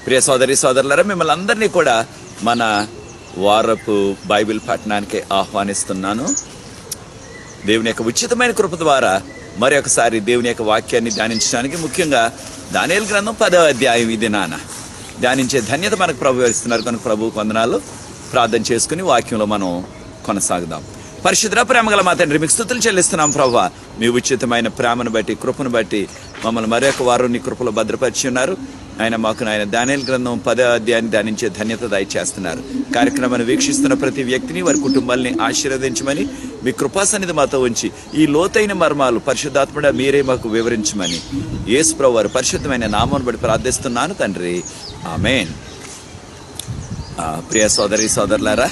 ప్రియ సోదరి సోదరులారా, మిమ్మల్ని అందరినీ కూడా మన వారపు బైబిల్ పఠనానికి ఆహ్వానిస్తున్నాను. దేవుని యొక్క ఉచితమైన కృప ద్వారా మరి ఒకసారి దేవుని యొక్క వాక్యాన్ని ధ్యానించడానికి, ముఖ్యంగా దానియేలు గ్రంథం 10వ అధ్యాయం ఈ దినాన ధ్యానించే ధన్యత మనకు ప్రభు ఇస్తున్నారు కనుక ప్రభువుకు వందనాలు. ప్రార్థన చేసుకుని వాక్యంలో మనం కొనసాగుదాం. పరిశుద్ధ ప్రేమగల మా తండ్రి, మీకు స్తుతులు చెల్లిస్తున్నాం ప్రభువా. మీ ఉచితమైన ప్రేమను బట్టి, కృపను బట్టి మమ్మల్ని మరొక వారు నీ కృపలో భద్రపరిచి ఉన్నారు. ఆయన మాకు దానియేలు గ్రంథం 10వ అధ్యాయాన్ని ధ్యానించే ధన్యత దయచేస్తున్నారు. కార్యక్రమాన్ని వీక్షిస్తున్న ప్రతి వ్యక్తిని, వారి కుటుంబాలని ఆశీర్వదించమని, మీ కృపాసన్నిధి మాతో ఉంచి ఈ లోతైన మర్మాలు పరిశుద్ధాత్ముడా మీరే మాకు వివరించమని యేసు ప్రభువు వారి పరిశుద్ధమైన నామాన్ని బట్టి ప్రార్థిస్తున్నాను తండ్రి, ఆమేన్. ప్రియ సోదరి సోదరులారా,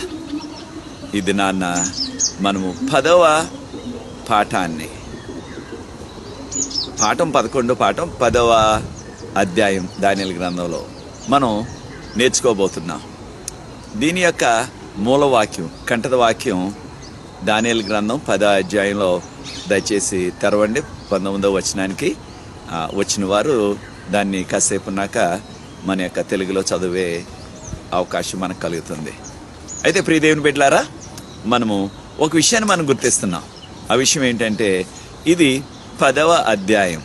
ఇది నాన్న మనము 10వ పాఠాన్ని, పాఠం 10వ అధ్యాయం దానియేలు గ్రంథంలో మనం నేర్చుకోబోతున్నాం. దీని యొక్క మూలవాక్యం, కంఠద వాక్యం దానియేలు గ్రంథం 10వ అధ్యాయంలో దయచేసి తెరవండి. 19వ వచనానికి వచ్చిన వారు దాన్ని కాసేపు ఉన్నాక మన యొక్క తెలుగులో చదివే అవకాశం మనకు కలుగుతుంది. అయితే ప్రియ దేవుని బిడ్డలారా, మనము ఒక విషయాన్ని మనం గుర్తిస్తున్నాం. ఆ విషయం ఏంటంటే, ఇది 10వ అధ్యాయం.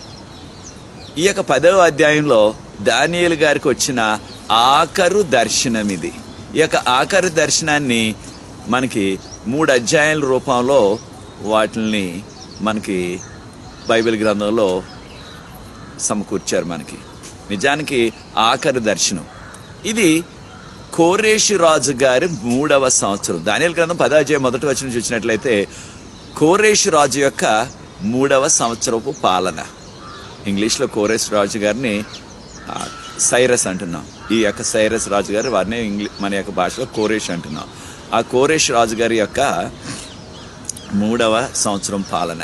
ఈ యొక్క 10వ అధ్యాయంలో దానియేలు గారికి వచ్చిన ఆఖరు దర్శనం ఇది. ఈ యొక్క ఆఖరు దర్శనాన్ని మనకి 3 అధ్యాయాల రూపంలో వాటిని మనకి బైబిల్ గ్రంథంలో సమకూర్చారు. మనకి నిజానికి ఆఖరు దర్శనం ఇది కోరేషు రాజు గారి 3వ సంవత్సరం. దానియేలు గ్రంథం 10వ అధ్యాయం 1వ వచనం చూసినట్లయితే కోరేషు రాజు యొక్క 3వ సంవత్సరపు పాలన. ఇంగ్లీష్లో కోరేషు రాజు గారిని సైరస్ అంటున్నాం. ఈ యొక్క సైరస్ రాజు గారు, వారిని మన యొక్క భాషలో కోరేష్ అంటున్నాం. ఆ కోరేష్ రాజు గారి యొక్క 3వ సంవత్సరం పాలన.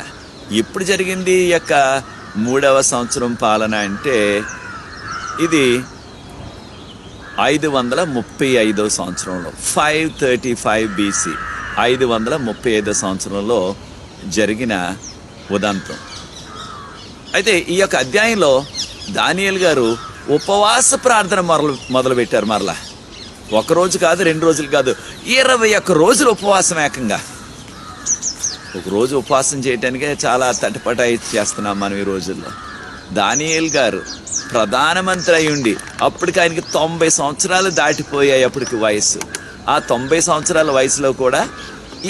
ఎప్పుడు జరిగింది ఈ యొక్క 3వ సంవత్సరం పాలన అంటే, ఇది 535వ సంవత్సరంలో, 535 BC, 535వ సంవత్సరంలో జరిగిన ఉదంతం. అయితే ఈ యొక్క అధ్యాయంలో దానియేలు గారు ఉపవాస ప్రార్థన మొదలుపెట్టారు. మరలా ఒకరోజు కాదు, 2 రోజులు కాదు, 21 రోజులు ఉపవాసం. ఏకంగా ఒక రోజు ఉపవాసం చేయటానికే చాలా తటపటాయి చేస్తున్నాం మనం ఈ రోజుల్లో. దానియేలు గారు ప్రధానమంత్రి అయి ఉండి అప్పటికి ఆయనకి 90 సంవత్సరాలు దాటిపోయాయి అప్పటికి వయసు. ఆ 90 సంవత్సరాల వయసులో కూడా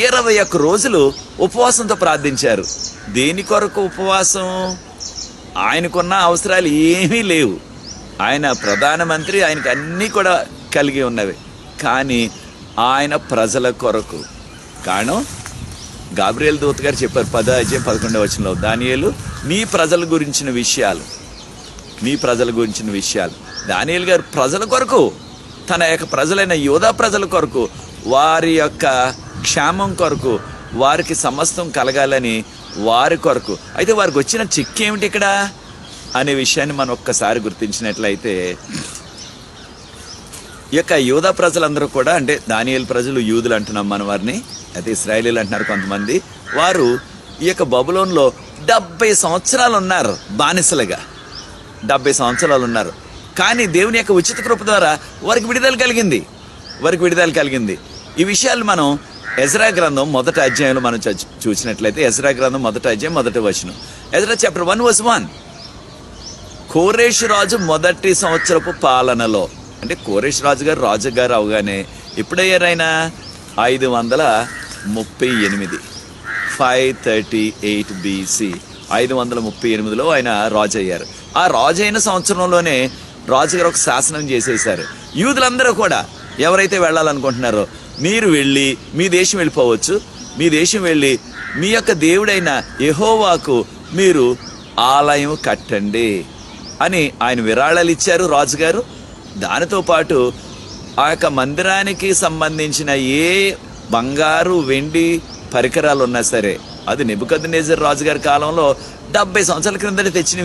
21 రోజులు ఉపవాసంతో ప్రార్థించారు. దేని కొరకు ఉపవాసం? ఆయనకున్న అవసరాలు ఏమీ లేవు. ఆయన ప్రధానమంత్రి, ఆయనకి అన్నీ కూడా కలిగి ఉన్నవి. కానీ ఆయన ప్రజల కొరకు. కారణం గాబ్రియేలు దూత గారు చెప్పారు 10వ అధ్యాయం 11వ వచనంలో, దానియేలు నీ ప్రజల గురించిన విషయాలు. దానియేలు గారు ప్రజల కొరకు, తన యొక్క ప్రజలైన యూదా ప్రజల కొరకు, వారి యొక్క క్షేమం కొరకు, వారికి సమస్తం కలగాలని వారి కొరకు. అయితే వారికి వచ్చిన చిక్కు ఏమిటి ఇక్కడ అనే విషయాన్ని మనం ఒక్కసారి గుర్తించినట్లయితే, ఈ యొక్క యూదా ప్రజలందరూ కూడా, అంటే దానియేలు ప్రజలు, యూదులు అంటున్నాం మన వారిని, అయితే ఇశ్రాయేలీలు అంటున్నారు కొంతమంది. వారు ఈ యొక్క బబులోన్లో 70 సంవత్సరాలు ఉన్నారు బానిసలుగా. 70 సంవత్సరాలు ఉన్నారు. కానీ దేవుని యొక్క ఉచిత కృప ద్వారా వారికి విడుదల కలిగింది. ఈ విషయాలు మనం ఎజ్రా గ్రంథం 1వ అధ్యాయంలో మనం చూసినట్లయితే, ఎజ్రా గ్రంథం 1వ అధ్యాయం 1వ వచనం, ఎజ్రా చాప్టర్ 1:1, కోరేషు రాజు 1వ సంవత్సరపు పాలనలో, అంటే కోరేషు రాజు గారు రాజుగారు అవగానే ఎప్పుడయ్యారు ఆయన? 538, 538 BC, 538లో ఆయన రాజు అయ్యారు. ఆ రాజు అయిన సంవత్సరంలోనే రాజుగారు ఒక శాసనం చేసేశారు. యూదులందరూ కూడా ఎవరైతే వెళ్ళాలనుకుంటున్నారో, మీరు వెళ్ళి మీ దేశం వెళ్ళిపోవచ్చు. మీ దేశం వెళ్ళి మీ యొక్క దేవుడైన యెహోవాకు మీరు ఆలయం కట్టండి అని ఆయన విరాళాలు ఇచ్చారు రాజుగారు. దానితో పాటు ఆ యొక్క మందిరానికి సంబంధించిన ఏ బంగారు వెండి పరికరాలు ఉన్నా సరే, అది నెబుకద్నెజర్ రాజుగారి కాలంలో 70 సంవత్సరాల క్రిందట తెచ్చిన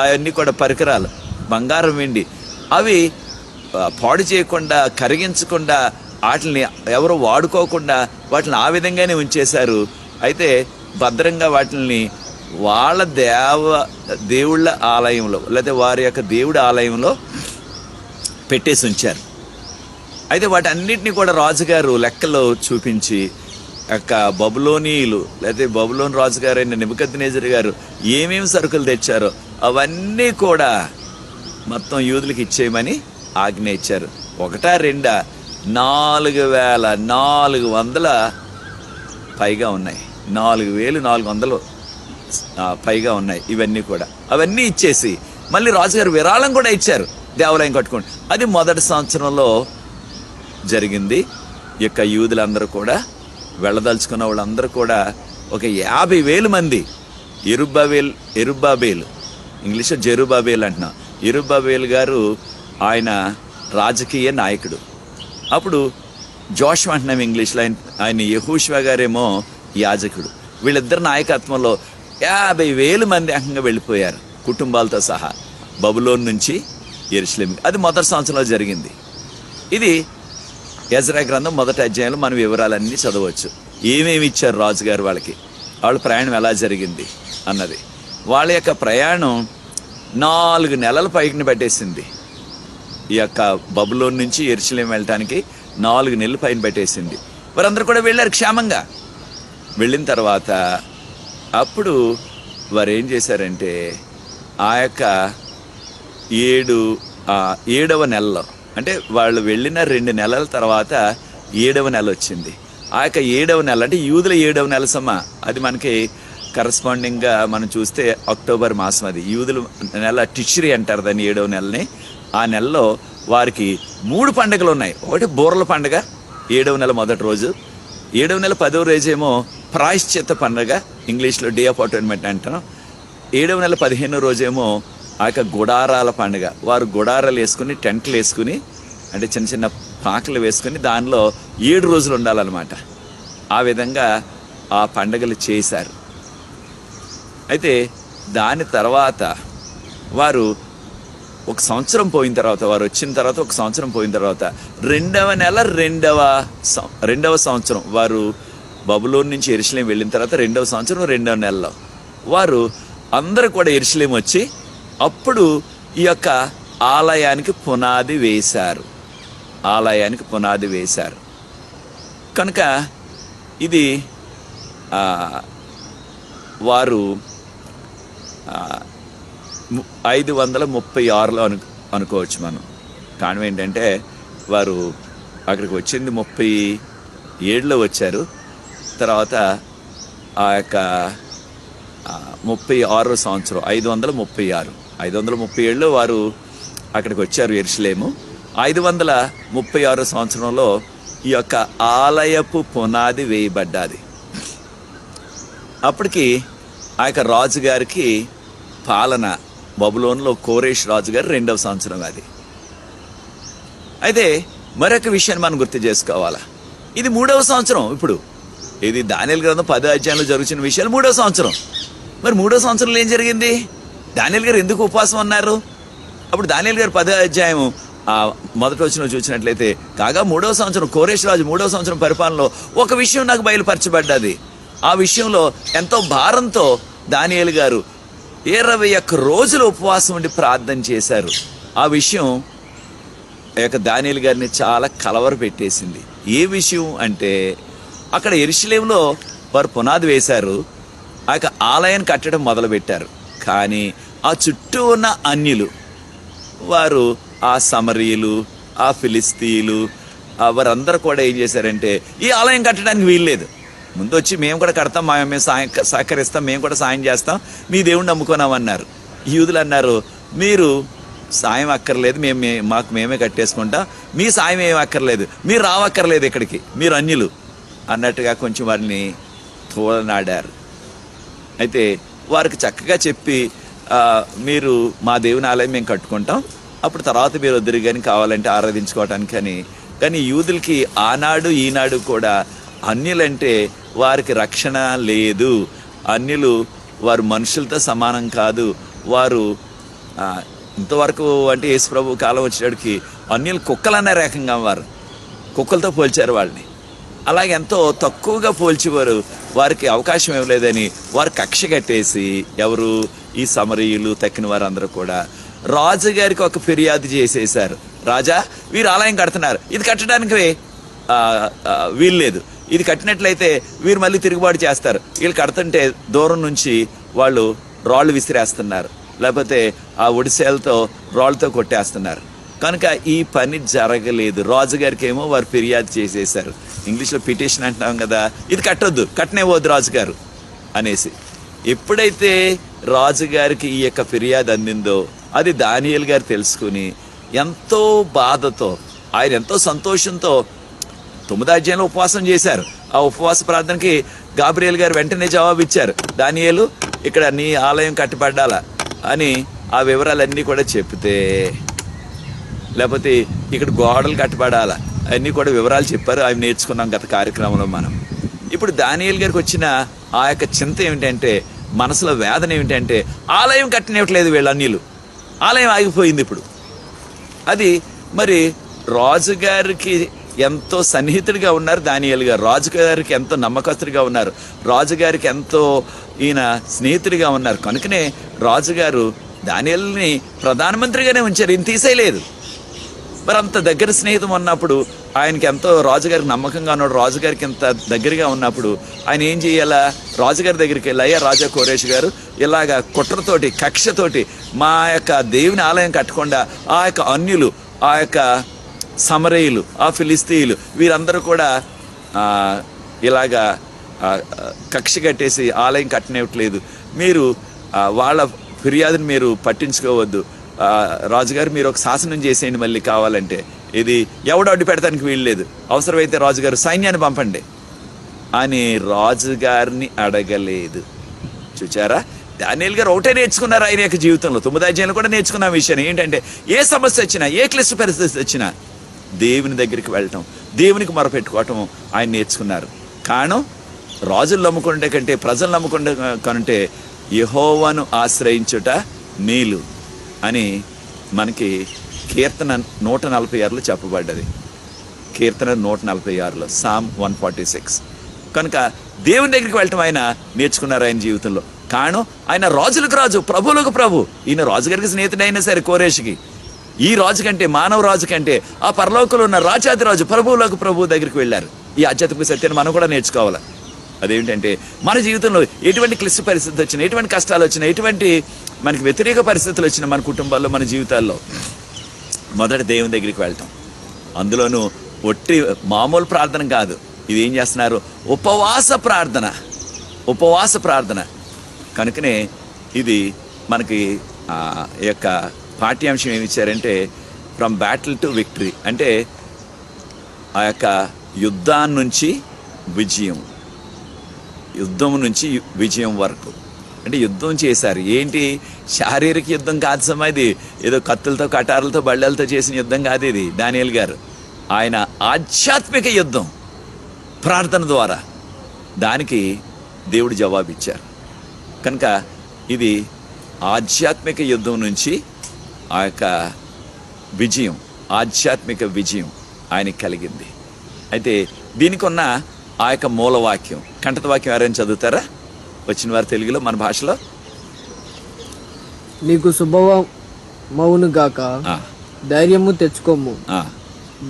అవన్నీ కూడా పరికరాలు, బంగారం వెండి, అవి పాడు చేయకుండా, కరిగించకుండా, వాటిని ఎవరు వాడుకోకుండా వాటిని ఆ విధంగానే ఉంచేశారు. అయితే భద్రంగా వాటిని వాళ్ళ దేవుళ్ళ ఆలయంలో, లేకపోతే వారి యొక్క దేవుడి ఆలయంలో పెట్టేసి ఉంచారు. అయితే వాటన్నిటిని కూడా రాజుగారు లెక్కలో చూపించి యొక్క బబులోనీయులు లేకపోతే బబులోని రాజుగారు అయిన నెబుకద్నెజరు గారు ఏమేమి సరుకులు తెచ్చారో అవన్నీ కూడా మొత్తం యూదులకు ఇచ్చేయమని ఆజ్ఞ ఇచ్చారు. 1-2 4,400 పైగా ఉన్నాయి. 4,400 పైగా ఉన్నాయి. ఇవన్నీ కూడా అవన్నీ ఇచ్చేసి మళ్ళీ రాజుగారు విరాళం కూడా ఇచ్చారు, దేవాలయం కట్టుకోండి. అది మొదటి సంవత్సరంలో జరిగింది. ఈ యొక్క యూదులందరూ కూడా వెళ్ళదలుచుకున్న వాళ్ళందరూ కూడా ఒక 50,000 మంది ఎరుబ్బాబేలు ఇంగ్లీష్లో జెరుబాబేల్ అంటున్నాం. ఎరుబ్బాబేల్ గారు ఆయన రాజకీయ నాయకుడు. అప్పుడు జోషువా అంటున్నాం ఇంగ్లీష్లో, ఆయన యెహోషువ గారేమో యాజకుడు. వీళ్ళిద్దరు నాయకత్వంలో 50,000 మంది ఏకంగా వెళ్ళిపోయారు కుటుంబాలతో సహా బబులోన్ నుంచి యెరూషలేము. అది మొదటి సంవత్సరంలో జరిగింది. ఇది ఎజ్రా గ్రంథం మొదటి అధ్యాయంలో మనం వివరాలన్నీ చదవచ్చు. ఏమేమి ఇచ్చారు రాజుగారు వాళ్ళకి, వాళ్ళ ప్రయాణం ఎలా జరిగింది అన్నది. వాళ్ళ యొక్క ప్రయాణం 4 నెలల పైకి పెట్టేసింది. ఈ యొక్క బబులోన్ నుంచి యెరూషలేము వెళ్ళటానికి 4 నెలలు పైన పెట్టేసింది. వారందరూ కూడా వెళ్ళారు క్షేమంగా. వెళ్ళిన తర్వాత అప్పుడు వారు ఏం చేశారంటే ఆ యొక్క 7వ నెలలో, అంటే వాళ్ళు వెళ్ళిన 2 నెలల తర్వాత 7వ నెల వచ్చింది. ఆ యొక్క 7వ నెల అంటే యూదుల 7వ నెల అది మనకి కరస్పాండింగ్గా మనం చూస్తే అక్టోబర్ మాసం. అది యూదుల నెల టిష్రీ అంటారు దాన్ని, 7వ నెలని. ఆ నెలలో వారికి 3 పండుగలు ఉన్నాయి. ఒకటి బూరల పండుగ 7వ నెల మొదటి రోజు, 7వ నెల 10వ రోజేమో ప్రాయశ్చిత్త పండుగ, ఇంగ్లీష్లో డే ఆఫ్ అటోన్మెంట్ అంటాం. 7వ నెల 15వ రోజేమో ఆ యొక్క గుడారాల పండుగ. వారు గుడారాలు వేసుకుని టెంట్లు వేసుకుని, అంటే చిన్న చిన్న పాకలు వేసుకుని దానిలో 7 రోజులు ఉండాలన్నమాట. ఆ విధంగా ఆ పండుగలు చేశారు. అయితే దాని తర్వాత వారు 1 సంవత్సరం పోయిన తర్వాత, వారు వచ్చిన తర్వాత 1 సంవత్సరం పోయిన తర్వాత 2వ నెల 2వ సంవత్సరం వారు బబులోన్ నుంచి యెరూషలేము వెళ్ళిన తర్వాత 2వ సంవత్సరం 2వ నెలలో వారు అందరూ కూడా యెరూషలేము వచ్చి అప్పుడు ఈ యొక్క ఆలయానికి పునాది వేశారు. కనుక ఇది వారు 536లో అనుకోవచ్చు మనం. కారణం ఏంటంటే వారు అక్కడికి వచ్చింది 37లో వచ్చారు. తర్వాత ఆ యొక్క 36వ సంవత్సరం 537లో వారు అక్కడికి వచ్చారు యెరూషలేము. 536 సంవత్సరంలో ఈ యొక్క ఆలయపు పునాది వేయబడ్డాది. అప్పటికి ఆ యొక్క రాజుగారికి పాలన బబులోన్లో కోరేష్ రాజుగారు 2వ సంవత్సరం అది. అయితే మరొక విషయాన్ని మనం గుర్తు చేసుకోవాలా, ఇది 3వ సంవత్సరం. ఇప్పుడు ఇది దానియేలు గ్రంథం 10వ అధ్యాయంలో జరుగుతున్న విషయాలు 3వ సంవత్సరం. మరి 3వ సంవత్సరంలో ఏం జరిగింది? దానియేలు గారు ఎందుకు ఉపవాసం ఉన్నారు? అప్పుడు దానియేలు గారు 10వ అధ్యాయం మొదటి వచనం చూసినట్లయితే, కాగా 3వ సంవత్సరం కోరేష్ రాజు 3వ సంవత్సరం పరిపాలనలో ఒక విషయం నాకు బయలుపరచబడ్డది. ఆ విషయంలో ఎంతో భారంతో దానియేలు గారు 21 రోజులు ఉపవాసం ఉండి ప్రార్థన చేశారు. ఆ విషయం యొక్క దానియేలు గారిని చాలా కలవర పెట్టేసింది. ఏ విషయం అంటే, అక్కడ యెరూషలేములో వారు పునాది వేశారు, ఆ యొక్క ఆలయాన్ని కట్టడం మొదలుపెట్టారు. కానీ ఆ చుట్టూ ఉన్న అన్యులు, వారు ఆ సమరీయులు, ఆ ఫిలిస్తీయులు, వారందరూ కూడా ఏం చేశారంటే ఈ ఆలయం కట్టడానికి వీల్లేదు, ముందు వచ్చి మేము కూడా కడతాం, మేము సహకరిస్తాం, మేము కూడా సాయం చేస్తాం, మీ దేవుణ్ణి నమ్ముకున్నామన్నారు. యూదులు అన్నారు, మీరు సాయం అక్కర్లేదు, మాకు మేమే కట్టేసుకుంటాం, మీ సాయం ఏమి అక్కర్లేదు, మీరు రావక్కర్లేదు ఇక్కడికి, మీరు అన్యులు అన్నట్టుగా కొంచెం వారిని తోలనాడారు. అయితే వారికి చక్కగా చెప్పి, మీరు మా దేవుని ఆలయం మేము కట్టుకుంటాం, అప్పుడు తర్వాత మీరు వద్దురు కానీ కావాలంటే ఆరాధించుకోవటానికి అని. కానీ యూదులకి ఆనాడు ఈనాడు కూడా అన్యులంటే వారికి రక్షణ లేదు. అన్యులు వారు మనుషులతో సమానం కాదు. వారు ఇంతవరకు అంటే యేసు ప్రభు కాలం వచ్చేటికి అన్యులు కుక్కలన్న రకంగా వారు కుక్కలతో పోల్చారు వాళ్ళని. అలాగే ఎంతో తక్కువగా పోల్చేవారు, వారికి అవకాశం ఇవ్వలేదని వారు కక్ష కట్టేసి, ఎవరు ఈ సమరీయులు తక్కిన వారందరూ కూడా రాజుగారికి ఒక ఫిర్యాదు చేసేశారు. రాజా, వీరు ఆలయం కడుతున్నారు, ఇది కట్టడానికి వీల్లేదు, ఇది కట్టినట్లయితే వీరు మళ్ళీ తిరుగుబాటు చేస్తారు, వీళ్ళు కడుతుంటే దూరం నుంచి వాళ్ళు రాళ్ళు విసిరేస్తున్నారు, లేకపోతే ఆ ఒడిసేలతో రాళ్ళతో కొట్టేస్తున్నారు, కనుక ఈ పని జరగలేదు. రాజుగారికి ఏమో వారు ఫిర్యాదు చేసేసారు, ఇంగ్లీష్లో పిటిషన్ అంటున్నాం కదా, ఇది కట్టొద్దు, కట్టనేవద్దు రాజుగారు అనేసి. ఎప్పుడైతే రాజుగారికి ఈ యొక్క ఫిర్యాదు అందిందో అది దానియేలు గారు తెలుసుకుని ఎంతో బాధతో, ఆయన ఎంతో సంతోషంతో 9వ అధ్యాయంలో ఉపవాసం చేశారు. ఆ ఉపవాస ప్రార్థనకి గాబ్రియేల్ గారు వెంటనే జవాబు ఇచ్చారు, దానియేలు ఇక్కడ నీ ఆలయం కట్టబడ్డాలా అని ఆ వివరాలన్నీ కూడా చెప్తే, లేకపోతే ఇక్కడ గోడలు కట్టబడాలా అన్నీ కూడా వివరాలు చెప్పారు. అవి నేర్చుకున్నాం గత కార్యక్రమంలో మనం. ఇప్పుడు దానియేలు గారికి వచ్చిన ఆ యొక్క చింత ఏమిటంటే, మనసులో వేదన ఏమిటంటే, ఆలయం కట్టనివ్వట్లేదు వీళ్ళ అన్యులు, ఆలయం ఆగిపోయింది. ఇప్పుడు అది మరి రాజుగారికి ఎంతో సన్నిహితుడిగా ఉన్నారు దానియేలు గారు, రాజుగారికి ఎంతో నమ్మకస్తుడిగా ఉన్నారు, రాజుగారికి ఎంతో ఈయన స్నేహితుడిగా ఉన్నారు. కనుకనే రాజుగారు దానియేలుని ప్రధానమంత్రిగానే ఉంచారు, ఈయన తీసేయలేదు. మరి అంత దగ్గర స్నేహితం ఉన్నప్పుడు, ఆయనకి ఎంతో రాజుగారికి నమ్మకంగా ఉన్నాడు, రాజుగారికి ఎంత దగ్గరగా ఉన్నప్పుడు ఆయన ఏం చేయాలా, రాజుగారి దగ్గరికి వెళ్ళి, అయ్యా రాజా కోరేష్ గారు, ఇలాగా కుట్రతోటి కక్షతోటి మా యొక్క దేవుని ఆలయం కట్టకుండా ఆ యొక్క అన్యులు, ఆ యొక్క సమరయులు, ఆ ఫిలిస్తీయులు వీరందరూ కూడా ఇలాగా కక్ష కట్టేసి ఆలయం కట్టనివ్వట్లేదు, మీరు వాళ్ళ ఫిర్యాదుని మీరు పట్టించుకోవద్దు, రాజుగారు మీరు ఒక శాసనం చేసేయండి మళ్ళీ కావాలంటే, ఇది ఎవడు అడ్డు పెడతానికి వీల్లేదు, అవసరమైతే రాజుగారు సైన్యాన్ని పంపండి అని రాజుగారిని అడగలేదు. చూచారా, దానియేలు గారు ఒకటే నేర్చుకున్నారు ఆయన యొక్క జీవితంలో. 9వ అధ్యాయంలో కూడా నేర్చుకున్న విషయాన్ని ఏంటంటే, ఏ సమస్య వచ్చినా, ఏ క్లిష్ట పరిస్థితి వచ్చినా దేవుని దగ్గరికి వెళ్ళటం, దేవునికి మొరపెట్టుకోవటం ఆయన నేర్చుకున్నారు. కారణం రాజులు నమ్ముకుంటే కంటే, ప్రజలు నమ్ముకుంటే కంటే యెహోవాను ఆశ్రయించుట మేలు అని మనకి కీర్తన 146లో చెప్పబడ్డది. కీర్తన 146లో, సామ్ 146. కనుక దేవుని దగ్గరికి వెళ్ళటం ఆయన నేర్చుకున్నారు ఆయన జీవితంలో. కారణం ఆయన రాజులకు రాజు, ప్రభువులకు ప్రభు. ఈయన రాజుగారికి స్నేహితుడు అయినా సరే కోరేషుకి, ఈ రాజు కంటే, మానవ రాజు కంటే ఆ పరలోకంలో ఉన్న రాజాది రాజు, ప్రభువులకు ప్రభు దగ్గరికి వెళ్ళారు. ఈ ఆధ్యాత్మిక సత్యాన్ని మనం కూడా నేర్చుకోవాలి. అదేంటంటే, మన జీవితంలో ఎటువంటి క్లిష్ట పరిస్థితి వచ్చినా, ఎటువంటి కష్టాలు వచ్చినా, ఎటువంటి మనకి వ్యతిరేక పరిస్థితులు వచ్చినా మన కుటుంబాల్లో, మన జీవితాల్లో, మొదట దేవుని దగ్గరికి వెళ్ళటం. అందులోనూ ఒట్టి మామూలు ప్రార్థన కాదు, ఇది ఏం చేస్తున్నారు, ఉపవాస ప్రార్థన, ఉపవాస ప్రార్థన. కనుకనే ఇది మనకి ఈ యొక్క పాఠ్యాంశం ఏమి ఇచ్చారంటే, ఫ్రమ్ బ్యాటిల్ టు విక్టరీ, అంటే ఆ యొక్క యుద్ధాన్ని నుంచి విజయం, యుద్ధం నుంచి విజయం వరకు. అంటే యుద్ధం చేశారు. ఏంటి, శారీరక యుద్ధం కాదు సమా, ఇది ఏదో కత్తులతో, కటారులతో, బళ్ళలతో చేసిన యుద్ధం కాదు ఇది. దానియేలు గారు ఆయన ఆధ్యాత్మిక యుద్ధం ప్రార్థన ద్వారా, దానికి దేవుడు జవాబిచ్చారు. కనుక ఇది ఆధ్యాత్మిక యుద్ధం నుంచి ఆ యొక్క విజయం, ఆధ్యాత్మిక విజయం ఆయనకి కలిగింది. అయితే దీనికి ఉన్న ఆ యొక్క మూలవాక్యం, కంఠత వాక్యం ఎవరైనా చదువుతారా? వచ్చిన వారు తెలుగులో, మన భాషలో. నీకు శుభమవును గాక, ధైర్యము తెచ్చుకోము,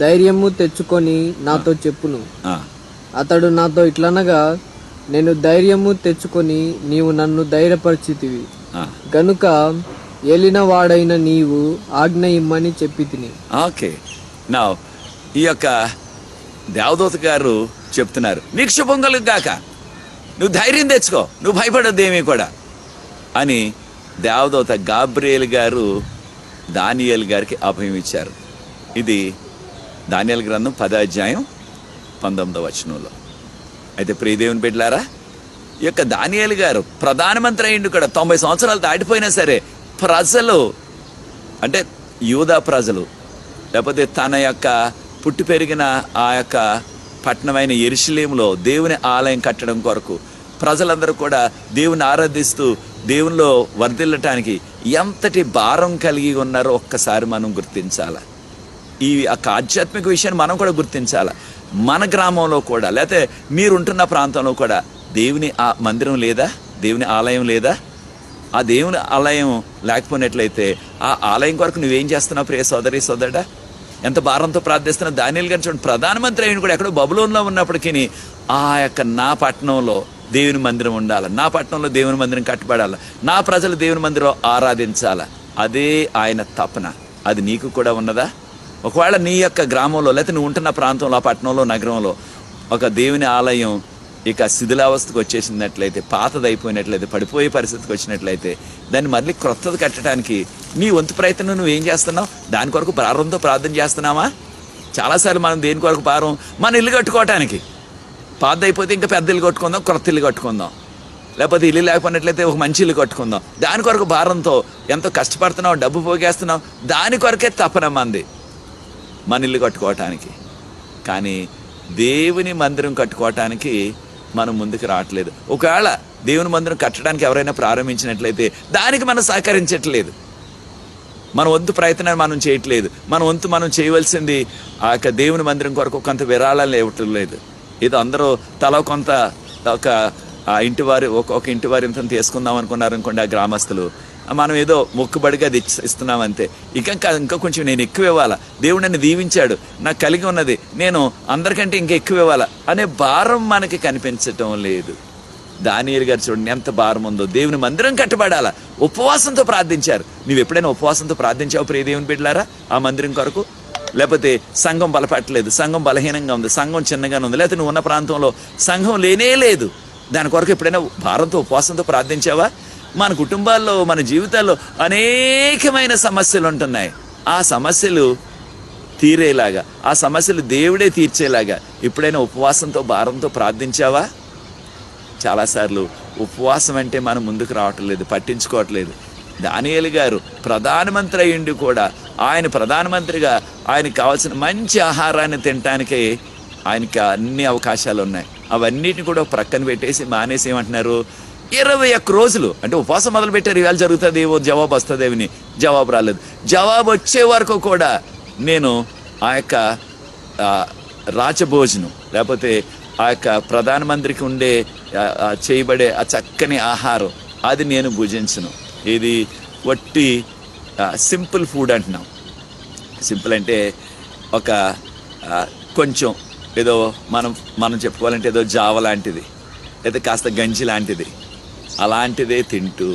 ధైర్యము తెచ్చుకొని నాతో చెప్పును. అతడు నాతో ఇట్లనగా, నేను ధైర్యము తెచ్చుకొని నీవు నన్ను ధైర్యపరిచితివి గనుక ఏలిన వాడైన నీవు ఆజ్ఞ ఇమ్మని చెప్పి తిని. ఓకే, నా ఈ యొక్క దేవదూత గారు చెప్తున్నారు, నీకు శుభం కలుగు గాక, నువ్వు ధైర్యం తెచ్చుకో, నువ్వు భయపడొద్దు ఏమీ కూడా అని దేవదూత గాబ్రియేల్ గారు దానియేలు గారికి అభయం ఇచ్చారు. ఇది దానియేలు గ్రంథం 10వ అధ్యాయం 19వ వచనంలో. అయితే ప్రియదేవుని బిడ్డలారా, ఈ యొక్క దానియేలు గారు ప్రధానమంత్రి అయ్యిండు కూడా, 90 సంవత్సరాలు దాటిపోయినా సరే ప్రజలు, అంటే యూదా ప్రజలు, లేకపోతే తన యొక్క పుట్టి పెరిగిన ఆ యొక్క పట్టణమైన యెరూషలేములో దేవుని ఆలయం కట్టడం కొరకు ప్రజలందరూ కూడా దేవుని ఆరాధిస్తూ దేవునిలో వర్ధిల్లటానికి ఎంతటి భారం కలిగి ఉన్నారో ఒక్కసారి మనం గుర్తించాలి. ఈ యొక్క ఆధ్యాత్మిక విషయాన్ని మనం కూడా గుర్తించాలి. మన గ్రామంలో కూడా, లేకపోతే మీరుంటున్న ప్రాంతంలో కూడా దేవుని మందిరం లేదా, దేవుని ఆలయం లేదా? ఆ దేవుని ఆలయం లేకపోయినట్లయితే ఆ ఆలయం కొరకు నువ్వేం చేస్తున్నావు ప్రియ సోదరి సోదరుడా? ఎంత భారంతో ప్రార్థిస్తున్నా. దానియేలు గారు చూడండి, ప్రధానమంత్రి అయిన కూడా ఎక్కడో బబులోన్లో ఉన్నప్పటికీ ఆ యొక్క నా పట్టణంలో దేవుని మందిరం ఉండాలి, నా పట్టణంలో దేవుని మందిరం కట్టబడాలి, నా ప్రజలు దేవుని మందిరం ఆరాధించాలి, అదే ఆయన తపన. అది నీకు కూడా ఉన్నదా? ఒకవేళ నీ యొక్క గ్రామంలో లేకపోతే నువ్వు ఉంటున్న ప్రాంతంలో, ఆ పట్టణంలో, నగరంలో ఒక దేవుని ఆలయం ఇక శిథిలావస్థకు వచ్చేసినట్లయితే, పాతదైపోయినట్లయితే, పడిపోయే పరిస్థితికి వచ్చినట్లయితే, దాన్ని మళ్ళీ క్రొత్తది కట్టడానికి నీ వంతు ప్రయత్నం నువ్వు ఏం చేస్తున్నావు? దాని కొరకు ప్రారంభంతో ప్రార్థన చేస్తున్నావా? చాలాసార్లు మనం దేని కొరకు భారం? మన ఇల్లు కట్టుకోవటానికి. పాతదైపోతే ఇంకా పెద్ద ఇల్లు కట్టుకుందాం, క్రొత్త ఇల్లు కట్టుకుందాం, లేకపోతే ఇల్లు లేకపోయినట్లయితే ఒక మంచి ఇల్లు కట్టుకుందాం. దాని కొరకు భారంతో ఎంతో కష్టపడుతున్నావు, డబ్బు పోగేస్తున్నావు, దాని కొరకే తపన మంది మన ఇల్లు కట్టుకోవటానికి. కానీ దేవుని మందిరం కట్టుకోవటానికి మనం ముందుకు రావట్లేదు. ఒకవేళ దేవుని మందిరం కట్టడానికి ఎవరైనా ప్రారంభించినట్లయితే దానికి మనం సహకరించట్లేదు, మన వంతు ప్రయత్నాన్ని మనం చేయట్లేదు. మన వంతు మనం చేయవలసింది ఆ యొక్క దేవుని మందిరం కొరకు కొంత విరాళాలు ఇవ్వటం లేదు. ఏదో అందరూ తల కొంత ఒక ఇంటి వారి ఒక ఇంటి వారి ఇంత తీసుకుందాం అనుకున్నారనుకోండి ఆ గ్రామస్తులు, మనం ఏదో మొక్కుబడిగా అది ఇస్తున్నాం అంతే. ఇంకా కొంచెం నేను ఎక్కువ ఇవ్వాలా, దేవుడు నన్ను దీవించాడు, నాకు కలిగి ఉన్నది, నేను అందరికంటే ఇంకా ఎక్కువ ఇవ్వాలా అనే భారం మనకి కనిపించటం లేదు. దానియేలు గారు చూడండి ఎంత భారం ఉందో. దేవుని మందిరం కట్టబడాలా, ఉపవాసంతో ప్రార్థించారు. నువ్వు ఎప్పుడైనా ఉపవాసంతో ప్రార్థించావు ప్రియ దేవుని బిడ్డలారా ఆ మందిరం కొరకు? లేకపోతే సంఘం బలపట్టలేదు, సంఘం బలహీనంగా ఉంది, సంఘం చిన్నగానే ఉంది, లేకపోతే నువ్వు ఉన్న ప్రాంతంలో సంఘం లేనే లేదు, దాని కొరకు ఎప్పుడైనా భారంతో ఉపవాసంతో ప్రార్థించావా? మన కుటుంబాల్లో, మన జీవితాల్లో అనేకమైన సమస్యలు ఉంటున్నాయి. ఆ సమస్యలు తీరేలాగా, ఆ సమస్యలు దేవుడే తీర్చేలాగా ఎప్పుడైనా ఉపవాసంతో భారంతో ప్రార్థించావా? చాలాసార్లు ఉపవాసం అంటే మనం ముందుకు రావటం లేదు, పట్టించుకోవట్లేదు. దానియేలు గారు ప్రధానమంత్రి అయ్యిండి కూడా ఆయన ప్రధానమంత్రిగా ఆయనకు కావాల్సిన మంచి ఆహారాన్ని తినటానికే ఆయనకి అన్ని అవకాశాలు ఉన్నాయి. అవన్నిటిని కూడా ప్రక్కన పెట్టేసి మానేసి ఏమంటున్నారు, 21 రోజులు అంటే ఉపవాసం మొదలు పెట్టారు. ఇవాళ జరుగుతుంది ఏవో జవాబు వస్తుందేమని, జవాబు రాలేదు. జవాబు వచ్చే వరకు కూడా నేను ఆ యొక్క రాజభోజనం లేకపోతే ఆ యొక్క ప్రధానమంత్రికి ఉండే చేయబడే ఆ చక్కని ఆహారం అది నేను భుజించను. ఇది వట్టి సింపుల్ ఫుడ్ అంటున్నాం. సింపుల్ అంటే ఒక కొంచెం ఏదో మనం చెప్పుకోవాలంటే ఏదో జావ లాంటిది లేదా కాస్త గంజి లాంటిది అలాంటిదే తింటూ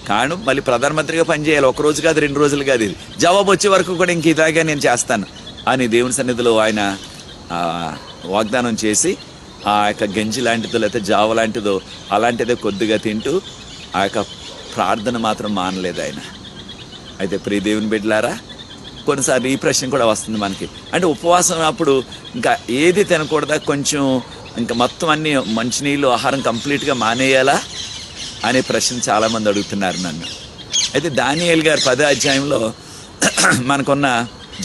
కాను మళ్ళీ ప్రధానమంత్రిగా పనిచేయాలి. ఒక రోజు కాదు, 2 రోజులు కాదు, ఇది జవాబు వచ్చే వరకు కూడా ఇంక ఇలాగే నేను చేస్తాను అని దేవుని సన్నిధిలో ఆయన వాగ్దానం చేసి ఆ యొక్క గంజి లాంటిదో లేకపోతే జావ లాంటిదో అలాంటిదే కొద్దిగా తింటూ ఆ యొక్క ప్రార్థన మాత్రం మానలేదు ఆయన. అయితే ప్రియ దేవుని బిడ్డలారా, కొన్నిసార్లు ఈ ప్రశ్న కూడా వస్తుంది మనకి, అంటే ఉపవాసం అప్పుడు ఇంకా ఏది తినకూడదా, కొంచెం ఇంకా మొత్తం అన్ని మంచినీళ్ళు ఆహారం కంప్లీట్గా మానేయాలా అనే ప్రశ్న చాలామంది అడుగుతున్నారు నన్ను. అయితే దానియేలు గారు 10వ అధ్యాయంలో మనకున్న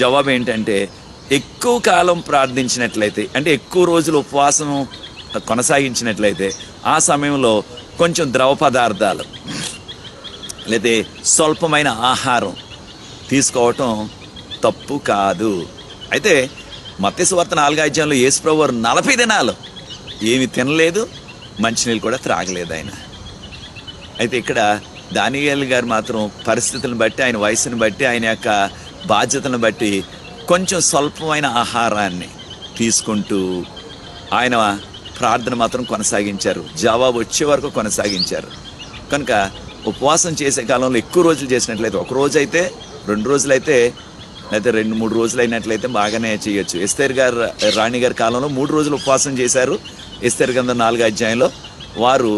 జవాబు ఏంటంటే, ఎక్కువ కాలం ప్రార్థించినట్లయితే అంటే ఎక్కువ రోజులు ఉపవాసం కొనసాగించినట్లయితే ఆ సమయంలో కొంచెం ద్రవ పదార్థాలు లేదా స్వల్పమైన ఆహారం తీసుకోవటం తప్పు కాదు. అయితే మత్తయి సువార్త 4వ అధ్యాయంలో యేసుప్రభువు వారు 40 దినాలు ఏమి తినలేదు, మంచినీళ్ళు కూడా త్రాగలేదు ఆయన. అయితే ఇక్కడ దానియేలు గారు మాత్రం పరిస్థితులను బట్టి, ఆయన వయసును బట్టి, ఆయన యొక్క బాధ్యతను బట్టి కొంచెం స్వల్పమైన ఆహారాన్ని తీసుకుంటూ ఆయన ప్రార్థన మాత్రం కొనసాగించారు, జవాబు వచ్చే వరకు కొనసాగించారు. కనుక ఉపవాసం చేసే కాలంలో ఎక్కువ రోజులు చేసినట్లయితే, 1 రోజు అయితే, 2 రోజులు అయితే, లేకపోతే 2-3 రోజులు అయినట్లయితే బాగానే చేయొచ్చు. ఎస్తేరు గారు రాణి గారి కాలంలో 3 రోజులు ఉపవాసం చేశారు. ఎస్తేరు గ్రంథం 4వ అధ్యాయంలో వారు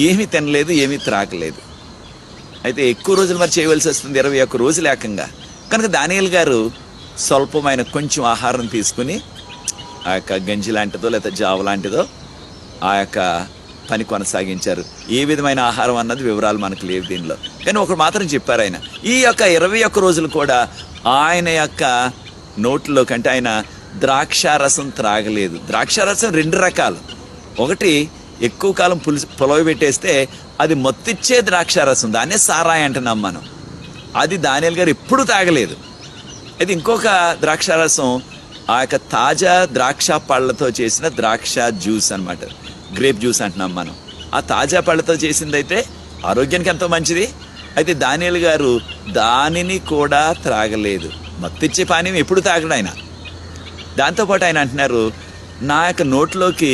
ఏమీ తినలేదు, ఏమీ త్రాగలేదు. అయితే ఎక్కువ రోజులు మరి చేయవలసి వస్తుంది, 21 రోజులు ఏకంగా. కనుక దానియేలు గారు స్వల్పమైన కొంచెం ఆహారం తీసుకుని ఆ యొక్క గంజి లాంటిదో లేదా జావ లాంటిదో ఆ యొక్క పని కొనసాగించారు. ఏ విధమైన ఆహారం అన్నది వివరాలు మనకు లేవు దీనిలో. కానీ ఒకరు మాత్రం చెప్పారు, ఆయన ఈ యొక్క 21 రోజులు కూడా ఆయన యొక్క నోట్లో కంటే ఆయన ద్రాక్షారసం త్రాగలేదు. ద్రాక్షారసం 2 రకాలు. ఒకటి ఎక్కువ కాలం పొలవ పెట్టేస్తే అది మొత్తిచ్చే ద్రాక్షారసం, దాన్నే సారాయి అంటున్నాం మనం. అది దానియేలు గారు ఎప్పుడు తాగలేదు. అయితే ఇంకొక ద్రాక్షారసం ఆ యొక్క తాజా ద్రాక్ష పళ్ళతో చేసిన ద్రాక్ష జ్యూస్ అనమాట, గ్రేప్ జ్యూస్ అంటున్నాం మనం. ఆ తాజా పళ్ళతో చేసిందైతే ఆరోగ్యానికి ఎంతో మంచిది. అయితే దానియేలు గారు దానిని కూడా త్రాగలేదు. మత్తిచ్చే పానీయం ఎప్పుడు తాగడు ఆయన. దాంతోపాటు ఆయన అంటున్నారు, నా యొక్క నోట్లోకి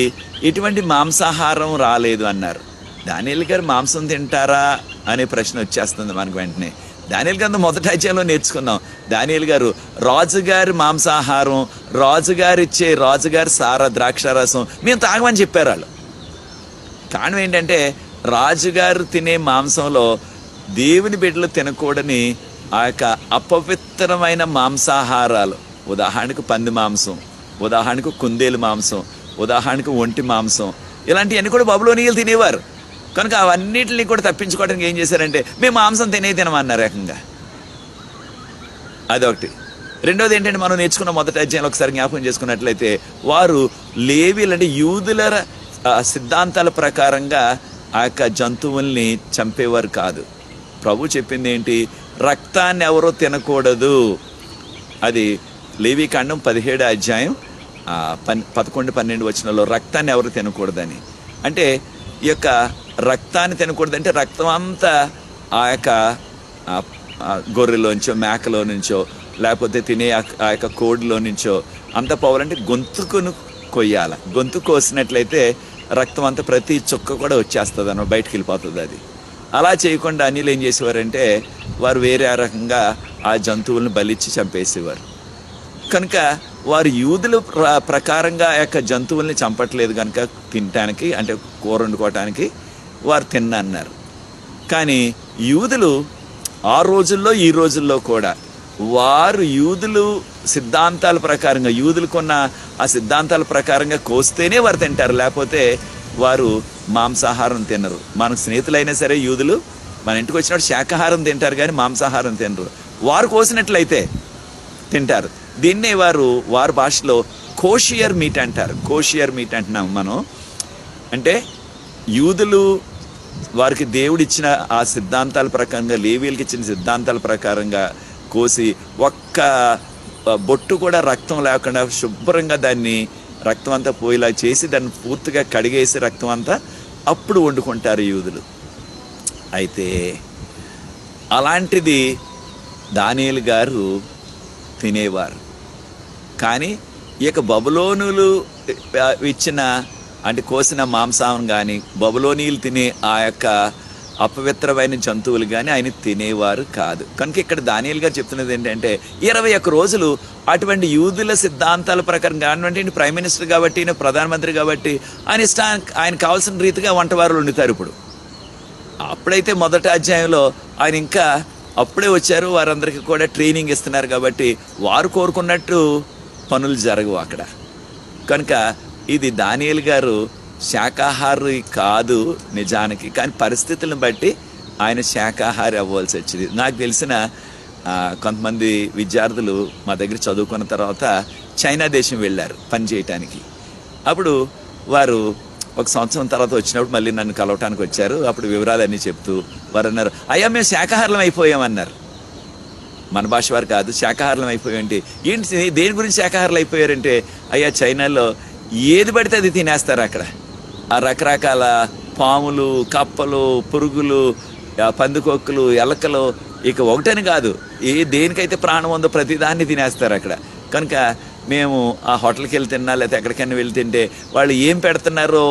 ఎటువంటి మాంసాహారం రాలేదు అన్నారు. దానియేలు గారు మాంసం తింటారా అనే ప్రశ్న వచ్చేస్తుంది మనకు వెంటనే. దానియేలు గ్రంథం మొదటి అధ్యాయంలో నేర్చుకున్నాం. దానియేలు గారు రాజుగారి మాంసాహారం, రాజుగారిచ్చే రాజుగారి ద్రాక్షారసం మేము తాగమని చెప్పారు వాళ్ళు. కారణం ఏంటంటే రాజుగారు తినే మాంసంలో దేవుని బిడ్డలు తినకూడని ఆ యొక్క అపవిత్రమైన మాంసాహారాలు, ఉదాహరణకు పంది మాంసం, ఉదాహరణకు కుందేలు మాంసం, ఉదాహరణకు ఒంటి మాంసం, ఇలాంటివన్నీ కూడా బబులోనీయులు తినేవారు. కనుక అవన్నిటిని కూడా తప్పించుకోవడానికి ఏం చేశారంటే మేము మాంసం తినమన్నారు ఏకంగా. అదొకటి. రెండోది ఏంటంటే మనం నేర్చుకున్న మొదటి అధ్యాయంలో ఒకసారి జ్ఞాపకం చేసుకున్నట్లయితే వారు లేవీలు అంటే యూదుల సిద్ధాంతాల ప్రకారంగా ఆ యొక్క జంతువుల్ని చంపేవారు కాదు. ప్రభు చెప్పింది ఏంటి? రక్తాన్ని ఎవరో తినకూడదు. అది లేవీకాండం 17 అధ్యాయం 11-12 వచనాల్లో రక్తాన్ని ఎవరు తినకూడదని. అంటే ఈ యొక్క రక్తాన్ని తినకూడదంటే రక్తం అంతా ఆ యొక్క గొర్రెలోంచో మేకలో నుంచో లేకపోతే తినే ఆ యొక్క కోడిలో నుంచో అంత పోవాలంటే గొంతుకును కొయ్యాల. గొంతు కోసినట్లయితే రక్తం అంతా ప్రతి చుక్క కూడా వచ్చేస్తుంది అన్నమాట, బయటికి వెళ్ళిపోతుంది అది. అలా చేయకుండా అన్యులు ఏం చేసేవారంటే వారు వేరే రకంగా ఆ జంతువులను బలిచ్చి చంపేసేవారు. కనుక వారు యూదుల ప్రకారంగా ఆ యొక్క జంతువుల్ని చంపట్లేదు కనుక తినటానికి అంటే కూర వండుకోవటానికి వారు తిన్నారు. కానీ యూదులు ఆ రోజుల్లో ఈ రోజుల్లో కూడా వారు యూదులు సిద్ధాంతాల ప్రకారంగా యూదులకున్న ఆ సిద్ధాంతాల ప్రకారంగా కోస్తేనే వారు తింటారు, లేకపోతే వారు మాంసాహారం తినరు. మన స్నేహితులైనా సరే యూదులు మన ఇంటికి వచ్చినప్పుడు శాకాహారం తింటారు కానీ మాంసాహారం తినరు. వారు కోసినట్లయితే తింటారు. దీన్నే వారి భాషలో కోషియర్ మీట్ అంటారు. కోషియర్ మీట్ అంటున్నాం మనం. అంటే యూదులు వారికి దేవుడిచ్చిన ఆ సిద్ధాంతాల ప్రకారంగా, లేవీలకి ఇచ్చిన సిద్ధాంతాల ప్రకారంగా కోసి ఒక్క బొట్టు కూడా రక్తం లేకుండా శుభ్రంగా దాన్ని రక్తం అంతా పోయేలా చేసి దాన్ని పూర్తిగా కడిగేసి రక్తం అంతా అప్పుడు వండుకుంటారు యూదులు. అయితే అలాంటిది దానియేలు గారు తినేవారు. కానీ ఈ యొక్క బబులోనులు ఇచ్చిన అంటే కోసిన మాంసం కానీ బబులోనీయులు తినే ఆ యొక్క అపవిత్రమైన జంతువులు కానీ ఆయన తినేవారు కాదు. కనుక ఇక్కడ దానియేలు గారు చెప్తున్నది ఏంటంటే 21 రోజులు అటువంటి యూదుల సిద్ధాంతాల ప్రకారం కానివ్వండి, ప్రైమ్ మినిస్టర్ కాబట్టి, ప్రధానమంత్రి కాబట్టి ఆయన కావాల్సిన రీతిగా వంటవారులు వండుతారు. ఇప్పుడు అప్పుడైతే మొదటి అధ్యాయంలో ఆయన ఇంకా అప్పుడే వచ్చారు, వారందరికీ కూడా ట్రైనింగ్ ఇస్తున్నారు కాబట్టి వారు కోరుకున్నట్టు పనులు జరగవు అక్కడ. కనుక ఇది దానియేలు గారు శాకాహారి కాదు నిజానికి, కానీ పరిస్థితులను బట్టి ఆయన శాకాహారి అవ్వాల్సి వచ్చింది. నాకు తెలిసిన కొంతమంది విద్యార్థులు మా దగ్గర చదువుకున్న తర్వాత చైనా దేశం వెళ్ళారు పని చేయటానికి. అప్పుడు వారు ఒక సంవత్సరం తర్వాత వచ్చినప్పుడు మళ్ళీ నన్ను కలవటానికి వచ్చారు. అప్పుడు వివరాలన్నీ చెప్తూ వారు అన్నారు, అయ్యా మేము శాకాహారం అయిపోయామన్నారు. మన భాష వారు కాదు, శాకాహారం అయిపోయామంటే ఏంటి, దేని గురించి శాకాహారులు అయిపోయారంటే, అయ్యా చైనాలో ఏది పడితే అది తినేస్తారు. అక్కడ ఆ రకరకాల పాములు, కప్పలు, పురుగులు, పందికొక్కులు, ఎలకలు, ఇక ఒకటని కాదు, దేనికైతే ప్రాణం ఉందో ప్రతిదాన్ని తినేస్తారు అక్కడ. కనుక మేము ఆ హోటల్కి వెళ్ళి తిన్నా లేకపోతే ఎక్కడికైనా వెళ్ళి తింటే వాళ్ళు ఏం పెడుతున్నారో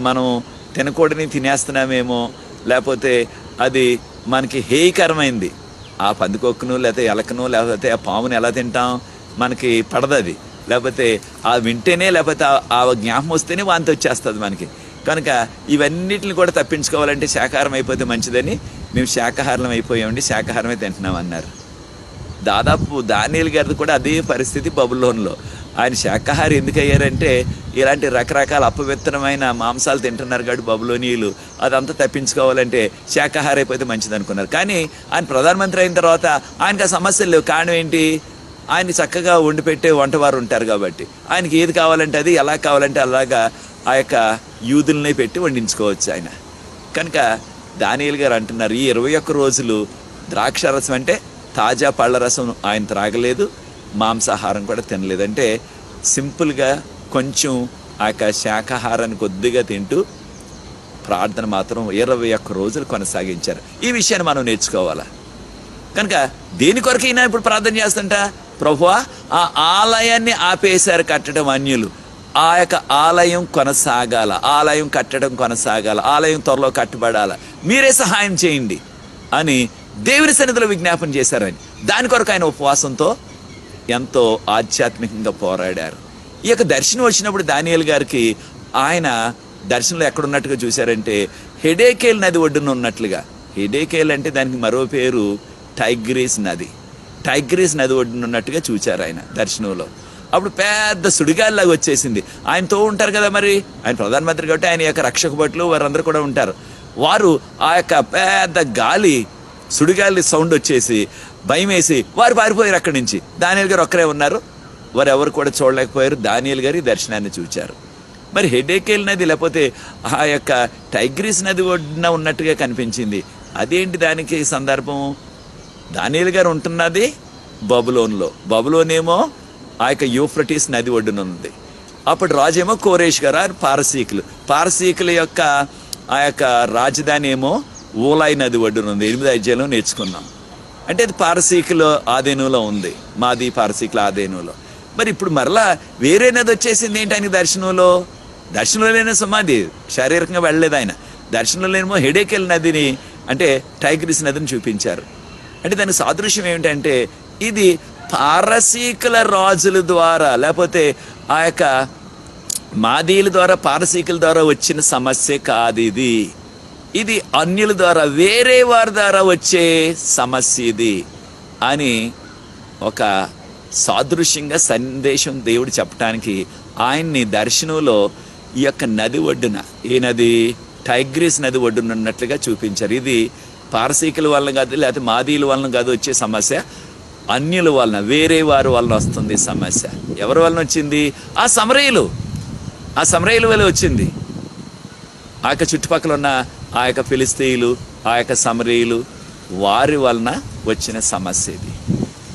మనం తినకూడని తినేస్తున్నామేమో, లేకపోతే అది మనకి హేయకరమైంది. ఆ పందికొక్కును లేకపోతే ఎలకను లేకపోతే ఆ పామును ఎలా తింటాం, మనకి పడదు అది. లేకపోతే ఆ వింటేనే లేకపోతే ఆ జ్ఞాపం వస్తేనే వాంతి వచ్చేస్తుంది మనకి. కనుక ఇవన్నిటిని కూడా తప్పించుకోవాలంటే శాకాహారం అయిపోతే మంచిదని మేము శాకాహారం అయిపోయామండి, శాకాహారమే తింటున్నాం అన్నారు. దాదాపు దానియేలు గారిది కూడా అదే పరిస్థితి బబులోన్లో. ఆయన శాకాహారి ఎందుకు అయ్యారంటే ఇలాంటి రకరకాల అపవిత్రమైన మాంసాలు తింటున్నారు కాబట్టి బబులోనీయులు అదంతా తప్పించుకోవాలంటే శాకాహారి అయిపోతే మంచిది అనుకున్నారు. కానీ ఆయన ప్రధానమంత్రి అయిన తర్వాత ఆయనకు ఆ సమస్యలు లేవు. కారణం ఏంటి? ఆయన చక్కగా వండి పెట్టే వంటవారు ఉంటారు కాబట్టి ఆయనకి ఏది కావాలంటే అది, ఎలా కావాలంటే అలాగా ఆ యొక్క యూదుల్ని పెట్టి వండించుకోవచ్చు ఆయన. కనుక దానియేలు గారు అంటున్నారు, ఈ 21 రోజులు ద్రాక్షారసం అంటే తాజా పళ్ళ రసం ఆయన త్రాగలేదు, మాంసాహారం కూడా తినలేదు. అంటే సింపుల్గా కొంచెం ఆ యొక్క శాకాహారాన్ని కొద్దిగా తింటూ ప్రార్థన మాత్రం 21 రోజులు కొనసాగించారు. ఈ విషయాన్ని మనం నేర్చుకోవాలా. కనుక దేని కొరకైనా ఇప్పుడు ప్రార్థన చేస్తుంట, ప్రభువా ఆ ఆలయాన్ని ఆపేశారు కట్టడం అన్యులు, ఆ యొక్క ఆలయం కొనసాగాల, ఆలయం కట్టడం కొనసాగాల, ఆలయం త్వరలో కట్టబడాల, మీరే సహాయం చేయండి అని దేవుని సన్నిధిలో విజ్ఞాపన చేశారని. దాని కొరకు ఆయన ఉపవాసంతో ఎంతో ఆధ్యాత్మికంగా పోరాడారు. ఈ యొక్క దర్శనం వచ్చినప్పుడు దానియేలు గారికి ఆయన దర్శనంలో ఎక్కడున్నట్టుగా చూశారంటే హెడేకేల్ నది ఒడ్డున ఉన్నట్లుగా. హెడేకేల్ అంటే దానికి మరో పేరు టైగ్రీస్ నది. టైగ్రీస్ నది ఒడ్డున ఉన్నట్టుగా చూచారు ఆయన దర్శనంలో. అప్పుడు పెద్ద సుడిగాలిలాగా వచ్చేసింది. ఆయనతో ఉంటారు కదా, మరి ఆయన ప్రధానమంత్రి కాబట్టి ఆయన యొక్క రక్షక భటులు వారందరూ కూడా ఉంటారు. వారు ఆ యొక్క పెద్ద గాలి సుడిగాలి సౌండ్ వచ్చేసి భయం వేసి వారు పారిపోయారు అక్కడి నుంచి. దానియేలు గారు ఒక్కరే ఉన్నారు, వారు ఎవరు కూడా చూడలేకపోయారు. దానియేలు గారి దర్శనాన్ని చూచారు. మరి హెడేకేల్ నది లేకపోతే ఆ యొక్క టైగ్రీస్ నది ఒడ్డున ఉన్నట్టుగా కనిపించింది. అదేంటి దానికి సందర్భం? దానియేలు గారు ఉంటున్నది బబులోన్లో, బబులోనేమో ఆ యొక్క యూఫ్రటీస్ నది ఒడ్డున ఉంది. అప్పుడు రాజేమో కోరేష్ గారు, పారసీకులు, పారసీకుల యొక్క ఆ యొక్క రాజధాని ఏమో ఊలాయి నది ఒడ్డున ఉంది. 8వ అధ్యాయంలో నేర్చుకున్నాం. అంటే అది పారసీకుల ఆధీనంలో ఉంది, మాది పారసీకుల ఆధీనంలో. మరి ఇప్పుడు మరలా వేరే నది వచ్చేసింది ఏంటి ఆయనకి దర్శనంలో? దర్శనంలో లేని సమాధి శారీరకంగా వెళ్ళలేదు ఆయన. దర్శనంలో లేనేమో హెడేకేల్ నదిని అంటే టైగ్రీస్ నదిని చూపించారు. అంటే దానికి సాదృశ్యం ఏమిటంటే ఇది పారసీకుల రాజుల ద్వారా లేకపోతే ఆ యొక్క మాదీల ద్వారా పారసీకుల ద్వారా వచ్చిన సమస్య కాదు ఇది. ఇది అన్యుల ద్వారా వేరే వారి ద్వారా వచ్చే సమస్య ఇది అని ఒక సాదృశ్యంగా సందేశం దేవుడు చెప్పడానికి ఆయన్ని దర్శనంలో ఈ యొక్క నది ఒడ్డున, ఈ నది టైగ్రీస్ నది ఒడ్డున ఉన్నట్లుగా చూపించారు. ఇది పారసీకుల వలన కాదు, లేకపోతే మాదీల వలన కాదు వచ్చే సమస్య, అన్యుల వలన వేరే వారి వలన వస్తుంది సమస్య. ఎవరి వలన వచ్చింది? ఆ సమరయులు వల్ల వచ్చింది. ఆ యొక్క చుట్టుపక్కల ఉన్న ఆ యొక్క ఫిలిస్తీయులు, ఆ యొక్క సమరయులు, వారి వలన వచ్చిన సమస్య ఇది.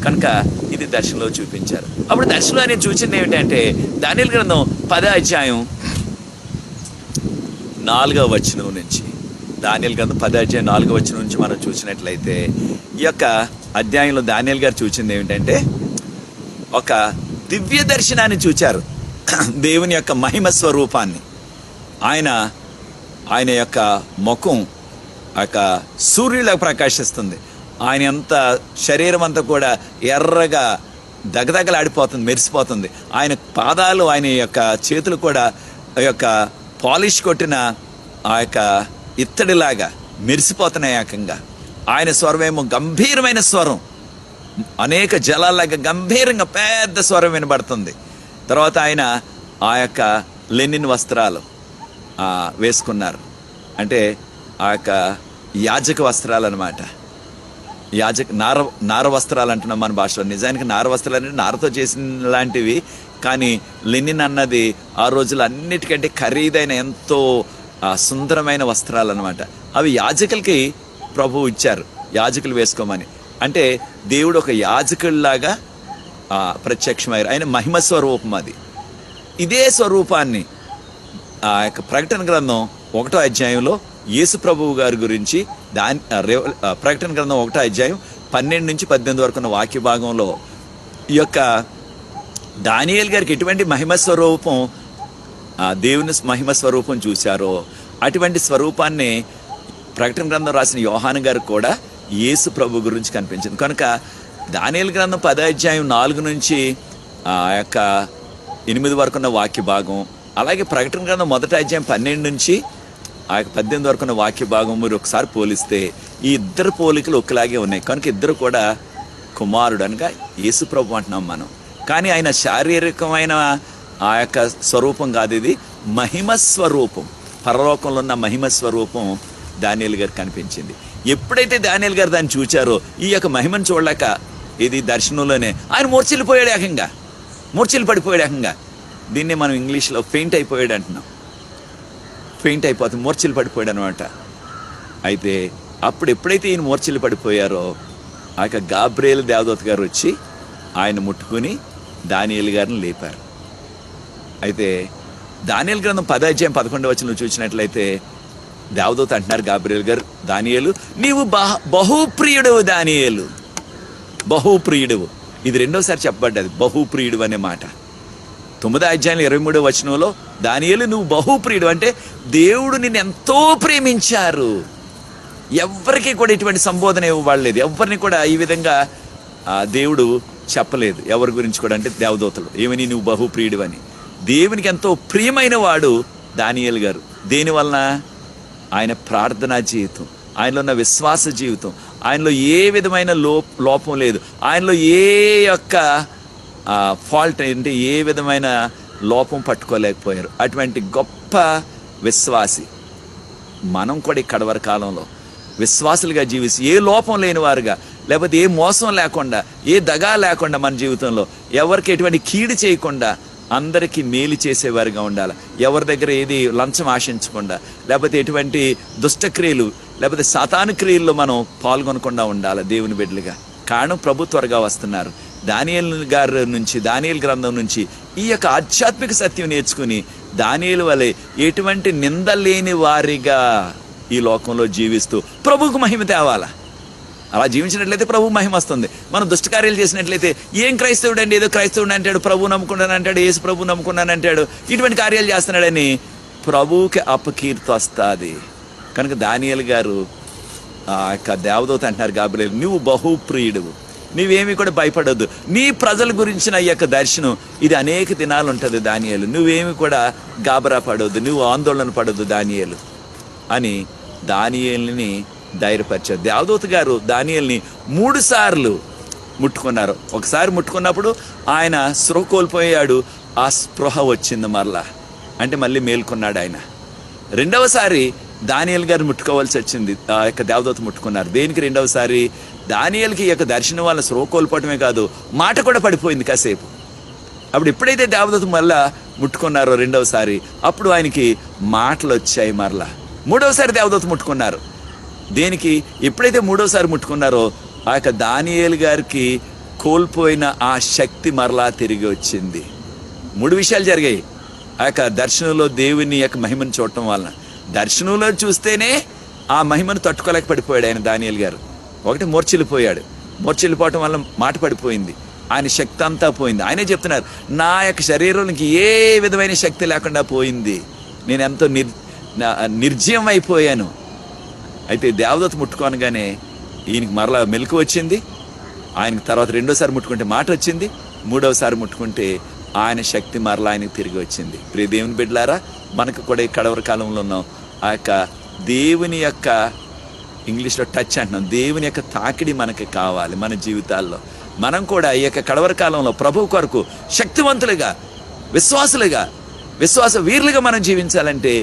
కనుక ఇది దర్శనంలో చూపించారు. అప్పుడు దర్శనంలో అనేది చూసింది ఏమిటంటే దానియేలు గ్రంథం 10వ అధ్యాయం 4వ వచనం నుంచి, దానియేలు గ్రంథం 10వ అధ్యాయం 4వ వచనం నుంచి మనం చూసినట్లయితే ఈ యొక్క అధ్యాయంలో దానియేలు గారు చూసింది ఏమిటంటే ఒక దివ్య దర్శనాన్ని చూచారు. దేవుని యొక్క మహిమ స్వరూపాన్ని. ఆయన యొక్క ముఖం ఆ యొక్క సూర్యుడిలా ప్రకాశిస్తుంది. ఆయన అంత శరీరం అంతా కూడా ఎర్రగా దగదగలాడిపోతుంది, మెరిసిపోతుంది. ఆయన పాదాలు, ఆయన యొక్క చేతులు కూడా ఆ యొక్క పాలిష్ కొట్టిన ఆ యొక్క ఇత్తడిలాగా మెరిసిపోతున్నాయి ఏకంగా. ఆయన స్వరమేమో గంభీరమైన స్వరం, అనేక జలాల్లాగా గంభీరంగా పెద్ద స్వరం వినబడుతుంది. తర్వాత ఆయన ఆ యొక్క లెనిన్ వస్త్రాలు వేసుకున్నారు. అంటే ఆ యొక్క యాజక వస్త్రాలు అనమాట. నార వస్త్రాలు అంటున్నాం మన భాషలో. నిజానికి నార వస్త్రాలు అంటే నారతో చేసిన లాంటివి, కానీ లెనిన్ అన్నది ఆ రోజులు అన్నిటికంటే ఖరీదైన ఎంతో సుందరమైన వస్త్రాలు అనమాట. అవి యాజకులకి ప్రభువు ఇచ్చారు, యాజకులు వేసుకోమని. అంటే దేవుడు ఒక యాజకుడిలాగా ప్రత్యక్షమయ్యారు. ఆయన మహిమ స్వరూపం అది. ఇదే స్వరూపాన్ని ఆ యొక్క ప్రకటన గ్రంథం 1వ అధ్యాయంలో యేసు ప్రభువు గారి గురించి ప్రకటన గ్రంథం 1వ అధ్యాయం 12 నుంచి 18 వరకు ఉన్న వాక్య భాగంలో ఈ యొక్క దానియేలు గారికి ఎటువంటి మహిమ స్వరూపం, దేవుని మహిమ స్వరూపం చూశారో అటువంటి స్వరూపాన్ని ప్రకటన గ్రంథం రాసిన యోహాను గారు కూడా యేసు ప్రభు గురించి కనిపించింది. కనుక దానియేలు గ్రంథం 10వ అధ్యాయం 4 నుంచి ఆ యొక్క 8 వరకు ఉన్న వాక్య భాగం, అలాగే ప్రకటన గ్రంథం 1వ అధ్యాయం 12 నుంచి ఆ యొక్క 18 వరకు ఉన్న వాక్య భాగం మీరు ఒకసారి పోలిస్తే ఈ ఇద్దరు పోలికలు ఒకలాగే ఉన్నాయి. కనుక ఇద్దరు కూడా కుమారుడు అనగా యేసు ప్రభు అంటున్నాం మనం. కానీ ఆయన శారీరకమైన ఆ యొక్క స్వరూపం కాదు, ఇది మహిమ స్వరూపం, పరలోకంలో ఉన్న మహిమ స్వరూపం దానియేలు గారు కనిపించింది. ఎప్పుడైతే దానియేలు గారు దాన్ని చూచారో ఈ యొక్క మహిమను చూడలేక ఇది దర్శనంలోనే ఆయన మూర్ఛిల్లిపోయాడు, ఏకంగా మూర్ఛిల్లి పడిపోయాడు ఏకంగా. దీన్ని మనం ఇంగ్లీష్లో ఫెయింట్ అయిపోయాడు అంటున్నాం. ఫెయింట్ అయిపోతుంది, మూర్ఛిల్లి పడిపోయాడు అనమాట. అయితే అప్పుడు ఎప్పుడైతే ఈయన మూర్ఛిల్లి పడిపోయారో ఆ యొక్క గాబ్రియేలు దేవదూత గారు వచ్చి ఆయన ముట్టుకుని దానియేలు గారిని లేపారు. అయితే దానియేలు గ్రంథం 10వ అధ్యాయం 11వ వచనం చూసినట్లయితే దేవదూత అంటున్నారు గాబ్రియేలు గారు, దానియేలు నీవు బహుప్రియుడు దానియేలు, బహుప్రియుడు. ఇది రెండోసారి చెప్పబడ్డది బహుప్రియుడు అనే మాట. 9వ అధ్యాయం 23వ వచనంలో దానియేలు నువ్వు బహుప్రియుడు అంటే దేవుడు నిన్ను ఎంతో ప్రేమించారు. ఎవరికి కూడా ఇటువంటి సంబోధన ఇవ్వబడలేదు. ఎవరిని కూడా ఈ విధంగా దేవుడు చెప్పలేదు. ఎవరి గురించి కూడా అంటే దేవదూతలు ఏమని నువ్వు బహుప్రియుడు అని. దేవునికి ఎంతో ప్రియమైన వాడు దానియేలు గారు. దేనివలన? ఆయన ప్రార్థనా జీవితం, ఆయనలో ఉన్న విశ్వాస జీవితం, ఆయనలో ఏ విధమైన లోపం లేదు, ఆయనలో ఏ యొక్క ఫాల్ట్ అంటే ఏ విధమైన లోపం పట్టుకోలేకపోయారు. అటువంటి గొప్ప విశ్వాసి. మనం కూడా ఈ కడవరి కాలంలో విశ్వాసులుగా జీవిస్తూ ఏ లోపం లేని వారుగా, లేకపోతే ఏ మోసం లేకుండా, ఏ దగా లేకుండా మన జీవితంలో ఎవరికి ఎటువంటి కీడు చేయకుండా అందరికీ మేలు చేసేవారుగా ఉండాలి. ఎవరి దగ్గర ఏది లంచం ఆశించకుండా, లేకపోతే ఎటువంటి దుష్టక్రియలు లేకపోతే సాతాను క్రియల్లో మనం పాల్గొనకుండా ఉండాలి దేవుని బిడ్డలుగా. కారణం ప్రభు త్వరగా వస్తున్నారు. దానియేలు గారి నుంచి, దానియేలు గ్రంథం నుంచి ఈ యొక్క ఆధ్యాత్మిక సత్యం నేర్చుకుని దానియేలు వలె ఎటువంటి నింద లేని వారిగా ఈ లోకంలో జీవిస్తూ ప్రభువుకు మహిమ తేవాలా. అలా జీవించినట్లయితే ప్రభు మహిమ వస్తుంది. మనం దుష్టకార్యాలు చేసినట్లయితే ఏం క్రైస్తవుడు అండి, ఏదో క్రైస్తవుడు అంటాడు, ప్రభు నమ్ముకున్నాను అంటాడు, యేసు ప్రభు నమ్ముకున్నాను అంటాడు, ఇటువంటి కార్యాలు చేస్తున్నాడని ప్రభువుకి అపకీర్తి వస్తుంది. కనుక దానియేలు గారు ఆ యొక్క దేవదూత అంటున్నారు గాబ్రియేలు నువ్వు బహుప్రియుడు, నువ్వేమీ కూడా భయపడొద్దు, నీ ప్రజల గురించిన ఈ యొక్క దర్శనం ఇది అనేక దినాలు ఉంటుంది దానియేలు, నువ్వేమి కూడా గాబరా పడొద్దు, నువ్వు ఆందోళన పడొద్దు దానియేలు అని దానియేలుని ధైర్యపరిచారు. దేవదూత గారు దానియేలుని 3 సార్లు ముట్టుకున్నారు. ఒకసారి ముట్టుకున్నప్పుడు ఆయన స్పృహ కోల్పోయాడు, ఆ స్పృహ వచ్చింది మరలా, అంటే మళ్ళీ మేల్కొన్నాడు ఆయన. రెండవసారి దానియేలు గారు ముట్టుకోవాల్సి వచ్చింది, ఆ యొక్క దేవదూత ముట్టుకున్నారు. దేనికి రెండవసారి? దానియేలుకి ఈ యొక్క దర్శనం వల్ల స్పృహ కోల్పోవటమే కాదు, మాట కూడా పడిపోయింది కాసేపు. అప్పుడు ఎప్పుడైతే దేవదూత మళ్ళా ముట్టుకున్నారో రెండవసారి, అప్పుడు ఆయనకి మాటలు వచ్చాయి మరలా. మూడవసారి దేవదూత ముట్టుకున్నారు. దేనికి? ఎప్పుడైతే మూడోసారి ముట్టుకున్నారో ఆ యొక్క దానియేలు గారికి కోల్పోయిన ఆ శక్తి మరలా తిరిగి వచ్చింది. 3 విషయాలు జరిగాయి ఆ యొక్క దర్శనంలో. దేవుని యొక్క మహిమను చూడటం వలన, దర్శనంలో చూస్తేనే ఆ మహిమను తట్టుకోలేక పడిపోయాడు ఆయన దానియేలు గారు. ఒకటి మూర్ఛిల్లిపోయాడు, మూర్ఛిల్లిపోవటం వల్ల మాట పడిపోయింది, ఆయన శక్తి అంతా పోయింది. ఆయనే చెప్తున్నారు నా యొక్క శరీరానికి ఏ విధమైన శక్తి లేకుండా పోయింది, నేను ఎంతో నిర్జీవం అయిపోయాను. అయితే దేవదూత ముట్టుకోనగానే ఈయనకి మరలా మెలకు వచ్చింది. ఆయనకి తర్వాత రెండోసారి ముట్టుకుంటే మాట వచ్చింది, మూడవసారి ముట్టుకుంటే ఆయన శక్తి మరలా ఆయనకి తిరిగి వచ్చింది. ప్రియ దేవుని బిడ్డలారా, మనకు కూడా ఈ కడవరి కాలంలో ఉన్నాం. ఆ యొక్క దేవుని యొక్క ఇంగ్లీష్లో టచ్ అంటున్నాం, దేవుని యొక్క తాకిడి మనకి కావాలి మన జీవితాల్లో. మనం కూడా ఈ యొక్క కడవరి కాలంలో ప్రభువు కొరకు శక్తివంతులుగా, విశ్వాసులుగా, విశ్వాస వీరులుగా మనం జీవించాలంటే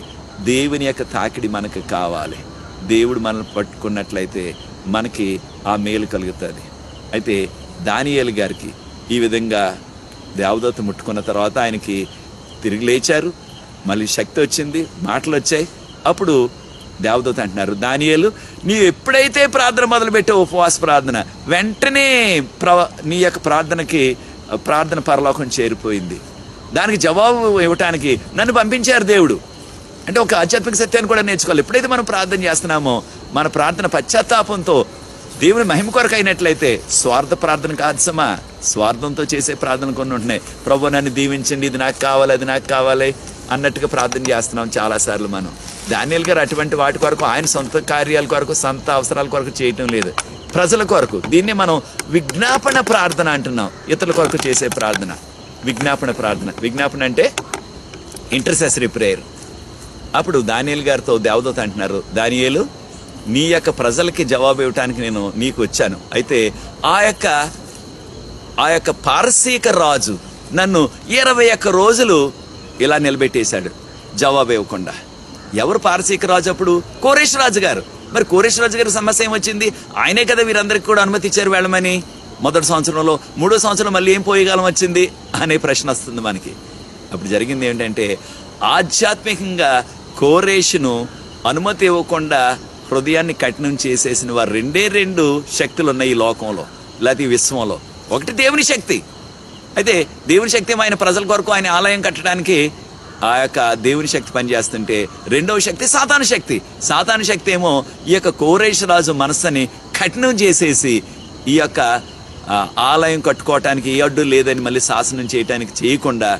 దేవుని యొక్క తాకిడి మనకు కావాలి. దేవుడు మనల్ని పట్టుకున్నట్లయితే మనకి ఆ మేలు కలుగుతుంది. అయితే దానియేలు గారికి ఈ విధంగా దేవదూత ముట్టుకున్న తర్వాత ఆయనకి తిరిగి లేచారు, మళ్ళీ శక్తి వచ్చింది, మాటలు వచ్చాయి. అప్పుడు దేవదూత అంటున్నారు దానియేలు నీవు ఎప్పుడైతే ప్రార్థన మొదలుపెట్టే ఉపవాస ప్రార్థన, వెంటనే నీ యొక్క ప్రార్థన పరలోకం చేరిపోయింది. దానికి జవాబు ఇవ్వటానికి నన్ను పంపించారు దేవుడు. అంటే ఒక ఆధ్యాత్మిక సత్యాన్ని కూడా నేర్చుకోవాలి. ఎప్పుడైతే మనం ప్రార్థన చేస్తున్నామో మన ప్రార్థన పశ్చాత్తాపంతో దేవుని మహిమ కొరకు అయినట్లయితే, స్వార్థ ప్రార్థన కాదు సమా, స్వార్థంతో చేసే ప్రార్థన కొన్ని ఉంటున్నాయి. ప్రభు నన్ను దీవించండి, ఇది నాకు కావాలి, అది నాకు కావాలి అన్నట్టుగా ప్రార్థన చేస్తున్నాం చాలాసార్లు మనం. దానియేలు గారు అటువంటి వాటి కొరకు, ఆయన సొంత కార్యాల కొరకు, సొంత అవసరాల కొరకు చేయటం లేదు, ప్రజల కొరకు. దీన్ని మనం విజ్ఞాపన ప్రార్థన అంటున్నాం, ఇతరుల కొరకు చేసే ప్రార్థన విజ్ఞాపన ప్రార్థన. విజ్ఞాపన అంటే ఇంటర్సెసరీ ప్రేయర్. అప్పుడు దానియేలు గారితో దేవదూత అంటున్నారు దానియేలు నీ యొక్క ప్రజలకి జవాబు ఇవ్వటానికి నేను నీకు వచ్చాను. అయితే ఆ యొక్క పారసీక రాజు నన్ను 21 రోజులు ఇలా నిలబెట్టేశాడు జవాబు ఇవ్వకుండా. ఎవరు పారసీక రాజు? అప్పుడు కోరేష్ రాజు గారు. మరి కోరేష్ రాజు గారి సమస్య ఏమొచ్చింది? ఆయనే కదా వీరందరికీ కూడా అనుమతి ఇచ్చారు వెళ్ళమని. మొదటి సంవత్సరంలో, 3వ సంవత్సరం మళ్ళీ ఏం పోయేకాలం వచ్చింది అనే ప్రశ్న వస్తుంది మనకి. అప్పుడు జరిగింది ఏంటంటే, ఆధ్యాత్మికంగా కోరేషును అనుమతి ఇవ్వకుండా హృదయాన్ని కఠినం చేసేసిన వారు 2 శక్తులు ఉన్నాయి ఈ లోకంలో, లేకపోతే ఈ విశ్వంలో. ఒకటి దేవుని శక్తి. అయితే దేవుని శక్తి ఆయన ప్రజల కొరకు ఆయన ఆలయం కట్టడానికి ఆ యొక్క దేవుని శక్తి పనిచేస్తుంటే, రెండవ శక్తి సాతాను శక్తి. సాతాను శక్తి ఏమో ఈ యొక్క కోరేష్ రాజు మనస్సుని కఠినం చేసేసి ఈ యొక్క ఆలయం కట్టుకోవటానికి ఏ అడ్డు లేదని మళ్ళీ శాసనం చేయటానికి చేయకుండా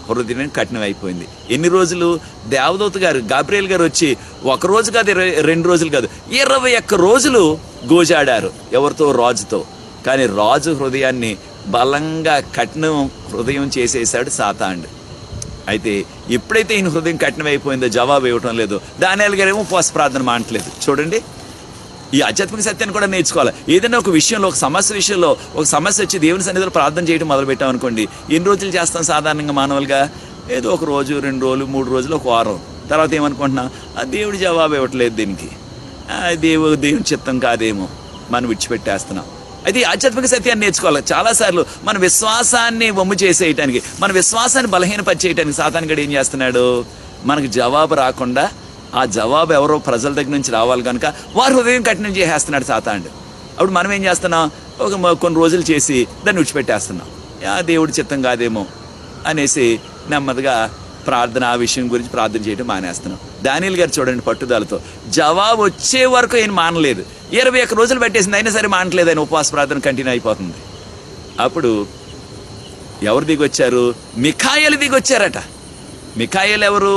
హృదయం కఠినం అయిపోయింది. ఎన్ని రోజులు? దేవదూత గారు గాబ్రియల్ గారు వచ్చి ఒక రోజు కాదు, 2 రోజులు కాదు, 21 రోజులు గోజాడారు ఎవరితో? రాజుతో. కానీ రాజు హృదయాన్ని బలంగా కఠినం హృదయం చేసేసాడు సాతానుడు. అయితే ఎప్పుడైతే ఈయన హృదయం కఠినమైపోయిందో జవాబు ఇవ్వటం లేదు. దానియేలు గారేమో ఉపవాస ప్రార్థన మానట్లేదు. చూడండి, ఈ ఆధ్యాత్మిక సత్యాన్ని కూడా నేర్చుకోవాలి. ఏదైనా ఒక విషయంలో, ఒక సమస్య విషయంలో, ఒక సమస్య వచ్చి దేవుని సన్నిధిలో ప్రార్థన చేయడం మొదలుపెట్టాం అనుకోండి, ఎన్ని రోజులు చేస్తాం సాధారణంగా మానవులుగా? ఏదో 1 రోజు, 2 రోజులు, 3 రోజులు, 1 వారం. తర్వాత ఏమనుకుంటున్నాం? దేవుడి జవాబు ఇవ్వట్లేదు దీనికి, దేవుని చిత్తం కాదేమో, మనం విడిచిపెట్టేస్తున్నాం. అయితే ఆధ్యాత్మిక సత్యాన్ని నేర్చుకోవాలి. చాలాసార్లు మన విశ్వాసాన్ని వమ్ము చేసేయటానికి, మన విశ్వాసాన్ని బలహీనపరిచేయటానికి సాతానుగాడు ఏం చేస్తున్నాడు? మనకు జవాబు రాకుండా, ఆ జవాబు ఎవరో ప్రజల దగ్గర నుంచి రావాలి కనుక వారు హృదయం కఠినం చేసేస్తున్నాడు సాతానుడు. అప్పుడు మనం ఏం చేస్తున్నాం? కొన్ని రోజులు చేసి దాన్ని విడిచిపెట్టేస్తున్నాం. దేవుడి చిత్తం కాదేమో అనేసి నెమ్మదిగా ప్రార్థన, ఆ విషయం గురించి ప్రార్థన చేయడం మానేస్తున్నాం. దానియేలు గారు చూడండి, పట్టుదలతో జవాబు వచ్చే వరకు ఆయన మానలేదు. 21 రోజులు పెట్టేసింది, అయినా సరే మానట్లేదు. ఆయన ఉపవాస ప్రార్థన కంటిన్యూ అయిపోతుంది. అప్పుడు ఎవరు దిగొచ్చారు? మిఖాయేలు దిగొచ్చారట. మిఖాయేలు ఎవరు?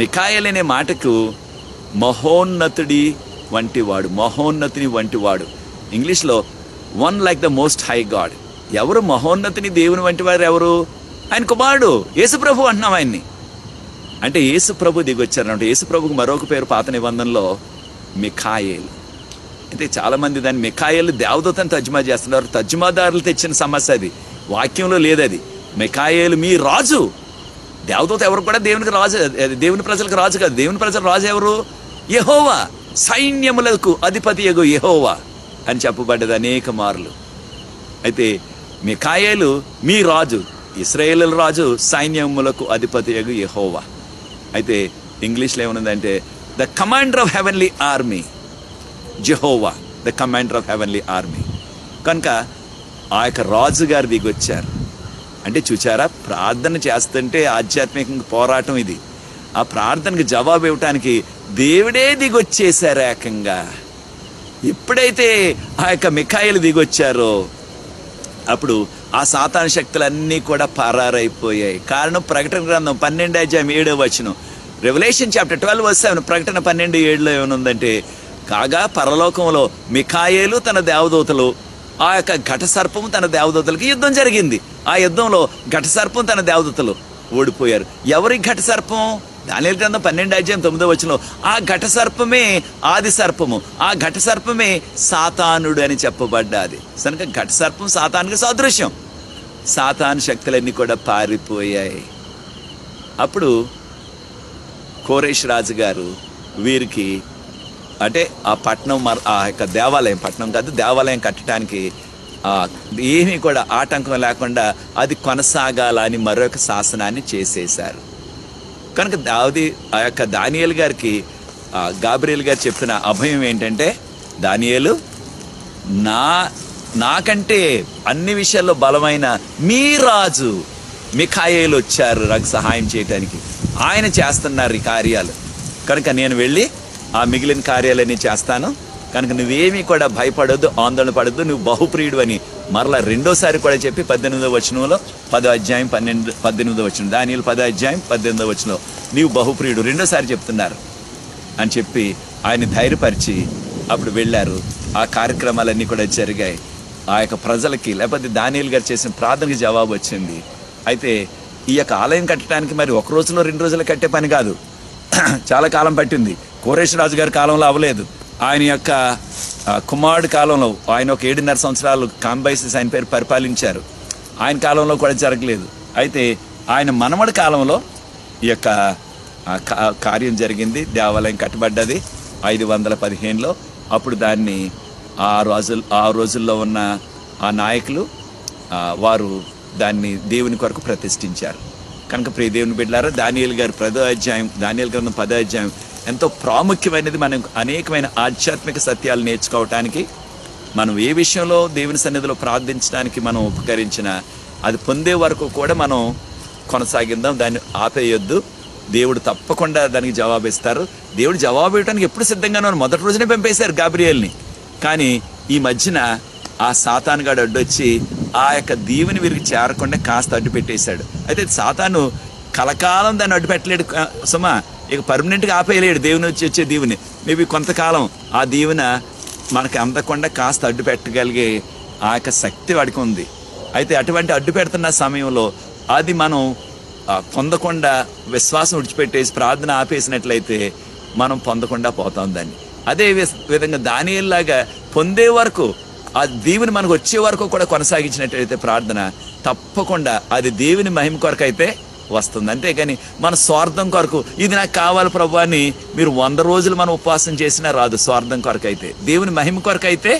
మిఖాయేలు అనే మాటకు మహోన్నతుడి వంటివాడు, మహోన్నతుని వంటివాడు. ఇంగ్లీష్లో one like the most high God. ఎవరు మహోన్నతుని, దేవుని వంటి వారు? ఎవరు? ఆయన కుమారుడు యేసుప్రభు అంటున్నాం ఆయన్ని. అంటే యేసుప్రభు దిగొచ్చారంటే యేసుప్రభుకు మరొక పేరు పాత నిబంధనలో మిఖాయేలు. అయితే చాలామంది దాన్ని మిఖాయేలు దేవదూతని తర్జుమా చేస్తున్నారు. తర్జుమాదారులు తెచ్చిన సమస్య అది, వాక్యంలో లేదది. మిఖాయేలు మీ రాజు. దేవదూత ఎవరు కూడా దేవునికి రాజు, దేవుని ప్రజలకు రాజు కాదు. దేవుని ప్రజల రాజు ఎవరు? యెహోవా, సైన్యములకు అధిపతియగు యెహోవా అని చెప్పబడ్డది అనేక మార్లు. అయితే మిఖాయేలు మీ రాజు, ఇశ్రాయేలు రాజు, సైన్యములకు అధిపతియగు యెహోవా. అయితే ఇంగ్లీష్లో ఏమనుందంటే the commander of heavenly army, Jehovah the commander of heavenly army. కనుక ఆ యొక్క రాజుగారు దిగొచ్చారు. అంటే చూచారా, ప్రార్థన చేస్తుంటే ఆధ్యాత్మికంగా పోరాటం ఇది. ఆ ప్రార్థనకు జవాబు ఇవ్వటానికి దేవుడే దిగొచ్చేశారు ఏకంగా. ఎప్పుడైతే ఆ యొక్క మిఖాయేలు దిగొచ్చారో అప్పుడు ఆ సాతాను శక్తులన్నీ కూడా పరారైపోయాయి. కారణం ప్రకటన గ్రంథం 12:7. Revelation chapter 12:7. ప్రకటన 12:7 ఏమనుందంటే, కాగా పరలోకంలో మిఖాయేలు తన దేవదూతలు, ఆ యొక్క ఘట సర్పము తన దేవదూతలకి యుద్ధం జరిగింది. ఆ యుద్ధంలో ఘట సర్పం తన దేవదూతలు ఓడిపోయారు. ఎవరి ఘట సర్పం? దానియేలు గ్రంథం 12:9. ఆ ఘట సర్పమే ఆది సర్పము, ఆ ఘట సర్పమే సాతానుడు అని చెప్పబడ్డాది. కనుక ఘట సర్పం సాతానుకి సాదృశ్యం. సాతాను శక్తులన్నీ కూడా పారిపోయాయి. అప్పుడు కోరేష్ రాజు గారు వీరికి అంటే ఆ పట్టణం, ఆ యొక్క దేవాలయం, పట్టణం కాదు దేవాలయం కట్టడానికి ఏమీ కూడా ఆటంకం లేకుండా అది కొనసాగాలని మరొక శాసనాన్ని చేసేశారు. కనుక ఆ యొక్క దానియేలు గారికి గాబ్రియల్ గారు చెప్పిన అభయం ఏంటంటే, దానియేలు నాకంటే అన్ని విషయాల్లో బలమైన మీ రాజు మిఖాయేలు వచ్చారు నాకు సహాయం చేయటానికి. ఆయన చేస్తున్నారు ఈ కార్యాలు. కనుక నేను వెళ్ళి ఆ మిగిలిన కార్యాలన్నీ చేస్తాను. కనుక నువ్వేమీ కూడా భయపడొద్దు, ఆందోళన పడొద్దు, నువ్వు బహుప్రియుడు అని మరలా రెండోసారి కూడా చెప్పి 18వ వచనంలో 10:18 దానియేలు 10:18 నీవు బహుప్రియుడు రెండోసారి చెప్తున్నారు అని చెప్పి ఆయన ధైర్యపరిచి అప్పుడు వెళ్ళారు. ఆ కార్యక్రమాలన్నీ కూడా జరిగాయి. ఆ యొక్క ప్రజలకి, లేకపోతే దానియేలు గారు చేసిన ప్రార్థనకి జవాబు వచ్చింది. అయితే ఈ యొక్క ఆలయం కట్టడానికి మరి 1 రోజులో 2 రోజులు కట్టే పని కాదు, చాలా కాలం పట్టింది. కోరేష్ రాజు గారి కాలంలో అవ్వలేదు. ఆయన యొక్క కుమారుడు కాలంలో, ఆయన ఒక 7.5 సంవత్సరాలు కాంబైసిస్ ఆయన పేరు పరిపాలించారు. ఆయన కాలంలో కూడా జరగలేదు. అయితే ఆయన మనమడి కాలంలో ఈ యొక్క కార్యం జరిగింది. దేవాలయం కట్టబడ్డది 515లో. అప్పుడు దాన్ని ఆ రోజుల్లో ఉన్న ఆ నాయకులు వారు దాన్ని దేవుని కొరకు ప్రతిష్ఠించారు. కనుక ప్రియ దేవుని బిడ్డలారా, దానియేలు గారు 10వ అధ్యాయం, దానియేలు గ్రంథం 10వ అధ్యాయం ఎంతో ప్రాముఖ్యమైనది. మనం అనేకమైన ఆధ్యాత్మిక సత్యాలు నేర్చుకోవటానికి, మనం ఏ విషయంలో దేవుని సన్నిధిలో ప్రార్థించడానికి మనం ఉపకరించిన అది పొందే వరకు కూడా మనం కొనసాగిద్దాం, దాన్ని ఆపేయొద్దు. దేవుడు తప్పకుండా దానికి జవాబిస్తారు. దేవుడు జవాబు ఇవ్వడానికి ఎప్పుడు సిద్ధంగానో మొదటి రోజునే పంపేశారు గాబ్రియేల్ని. కానీ ఈ మధ్యన ఆ సాతానుగాడు అడ్డొచ్చి ఆ యొక్క దీవెని వీరికి చేరకుండా కాస్త అడ్డు పెట్టేశాడు. అయితే సాతాను కలకాలం దాన్ని అడ్డు పెట్టలేడు సుమా, ఇక పర్మనెంట్గా ఆపేయలేడు దేవుని వచ్చే దీవెని. మేబీ కొంతకాలం ఆ దీవెన మనకి అందకుండా కాస్త అడ్డు పెట్టగలిగే ఆ యొక్క శక్తి వాడికి ఉంది. అయితే అటువంటి అడ్డు పెడుతున్న సమయంలో అది మనం పొందకుండా విశ్వాసం విడిచిపెట్టేసి ప్రార్థన ఆపేసినట్లయితే మనం పొందకుండా పోతాం దాన్ని. అదే విధంగా దానియేలులాగా పొందే వరకు ఆ దేవుని మనకు వచ్చే వరకు కూడా కొనసాగించినట్లయితే ప్రార్థన తప్పకుండా అది దేవుని మహిమ కొరకు అయితే వస్తుంది. అంతేగాని మన స్వార్థం కొరకు ఇది నాకు కావాలి ప్రభు అని మీరు 100 రోజులు మనం ఉపవాసం చేసినా రాదు. స్వార్థం కొరకు అయితే, దేవుని మహిమ కొరకు అయితే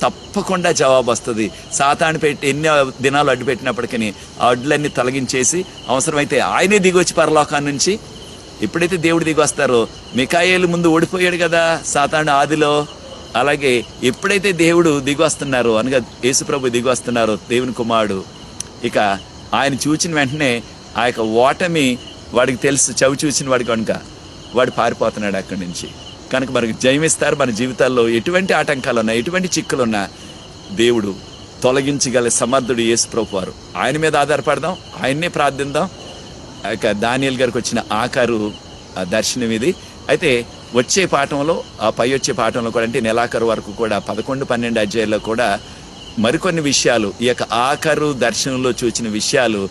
తప్పకుండా జవాబు వస్తుంది. సాతాను పెట్టి ఎన్ని దినాలు అడ్డు పెట్టినప్పటికీ ఆ అడ్డులన్నీ తొలగించేసి అవసరమైతే ఆయనే దిగొచ్చి పరలోకాన్ని నుంచి, ఎప్పుడైతే దేవుడు దిగి వస్తారో, మికాయేలు ముందు ఓడిపోయాడు కదా సాతాను ఆదిలో, అలాగే ఎప్పుడైతే దేవుడు దిగి వస్తున్నారో అనగా యేసుప్రభు దిగి వస్తున్నారో దేవుని కుమారుడు, ఇక ఆయన చూచిన వెంటనే ఆ యొక్క ఓటమి వాడికి తెలుసు. చవి చూసిన వాడికి కనుక వాడు పారిపోతున్నాడు అక్కడి నుంచి. కనుక మనకి జయమిస్తారు. మన జీవితాల్లో ఎటువంటి ఆటంకాలు ఉన్నా, ఎటువంటి చిక్కులున్నా దేవుడు తొలగించగల సమర్థుడు యేసుప్రభు వారు. ఆయన మీద ఆధారపడదాం, ఆయన్నే ప్రార్థిద్దాం. ఇక దానియేలు గారికి వచ్చిన ఆఖరు దర్శనం ఇది. అయితే వచ్చే పాఠంలో, ఆ పై వచ్చే పాఠంలో కూడా, అంటే నెలాఖరు వరకు కూడా 11, 12 అధ్యాయాల్లో కూడా మరికొన్ని విషయాలు, ఈ యొక్క ఆఖరు దర్శనంలో చూసిన విషయాలు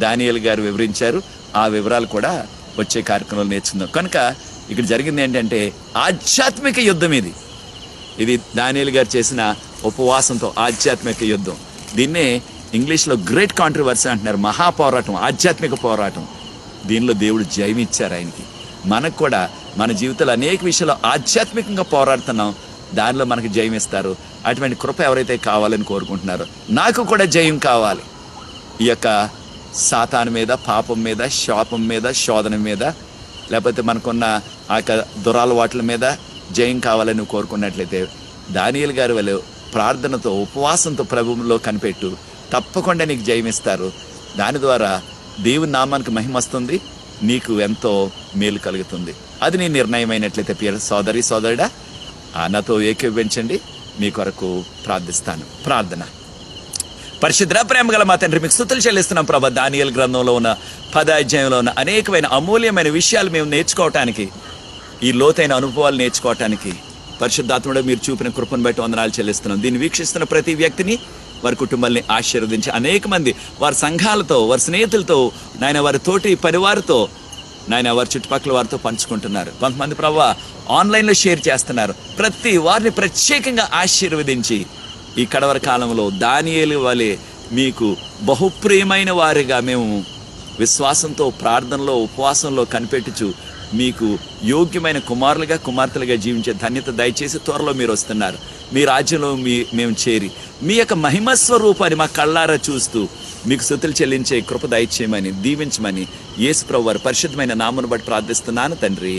దానియేలు గారు వివరించారు. ఆ వివరాలు కూడా వచ్చే కార్యక్రమంలో నేర్చుకుందాం. కనుక ఇక్కడ జరిగింది ఏంటంటే ఆధ్యాత్మిక యుద్ధం ఇది దానియేలు గారు చేసిన ఉపవాసంతో ఆధ్యాత్మిక యుద్ధం. దీన్నే ఇంగ్లీష్లో గ్రేట్ కాంట్రవర్సీ అంటున్నారు. మహాపోరాటం, ఆధ్యాత్మిక పోరాటం. దీనిలో దేవుడు జయమిచ్చారు ఆయనకి. మనకు కూడా మన జీవితంలో అనేక విషయాల్లో ఆధ్యాత్మికంగా పోరాడుతున్నాం, దానిలో మనకు జయం ఇస్తారు. అటువంటి కృప ఎవరైతే కావాలని కోరుకుంటున్నారో, నాకు కూడా జయం కావాలి ఈ యొక్క సాతాను మీద, పాపం మీద, శాపం మీద, శోధన మీద, లేకపోతే మనకున్న ఆ యొక్క దురలవాట్ల మీద జయం కావాలని కోరుకున్నట్లయితే దానియేలు గారి వల్ల ప్రార్థనతో, ఉపవాసంతో ప్రభువులో కనిపెట్టు, తప్పకుండా నీకు జయమిస్తారు. దాని ద్వారా దేవుని నామానికి మహిమ వస్తుంది, నీకు ఎంతో మేలు కలుగుతుంది. అది నీ నిర్ణయమైనట్లయితే ప్రియ సోదరి సోదరుడా, నాతో ఏకీభవించండి. మీ కొరకు ప్రార్థిస్తాను. ప్రార్థన. పరిశుద్ధ ప్రేమ గల మా తండ్రి, మీకు స్తుతులు చెల్లిస్తున్నాం ప్రభా. దానియేలు గ్రంథంలో ఉన్న 10వ అధ్యాయంలో ఉన్న అనేకమైన అమూల్యమైన విషయాలు మేము నేర్చుకోవటానికి, ఈ లోతైన అనుభవాలు నేర్చుకోవటానికి పరిశుద్ధాత్ముడు మీరు చూపిన కృపను బట్టి వందనాలు చెల్లిస్తున్నాం. దీన్ని వీక్షిస్తున్న ప్రతి వ్యక్తిని, వారి కుటుంబాన్ని ఆశీర్వదించి, అనేక మంది వారి సంఘాలతో, వారి స్నేహితులతో, నాయన వారి తోటి పరివారితో, నాయన వారి చుట్టుపక్కల వారితో పంచుకుంటున్నారు. కొంతమంది ప్రభా ఆన్లైన్లో షేర్ చేస్తున్నారు. ప్రతి వారిని ప్రత్యేకంగా ఆశీర్వదించి ఈ కడవరి కాలంలో దానియేలు వలె మీకు బహుప్రియమైన వారిగా మేము విశ్వాసంతో, ప్రార్థనలో, ఉపవాసంలో కనిపెట్టుచు మీకు యోగ్యమైన కుమారులుగా, కుమార్తెలుగా జీవించే ధన్యత దయచేసి త్వరలో మీరు వస్తున్నారు. మీ రాజ్యంలో మేము చేరి మీ యొక్క మహిమ స్వరూపాన్ని మా కళ్ళారా చూస్తూ మీకు స్తుతులు చెల్లించే కృప దయచేయమని, దీవించమని యేసుప్రభు వారి పరిశుద్ధమైన నామమును బట్టి ప్రార్థిస్తున్నాను తండ్రి.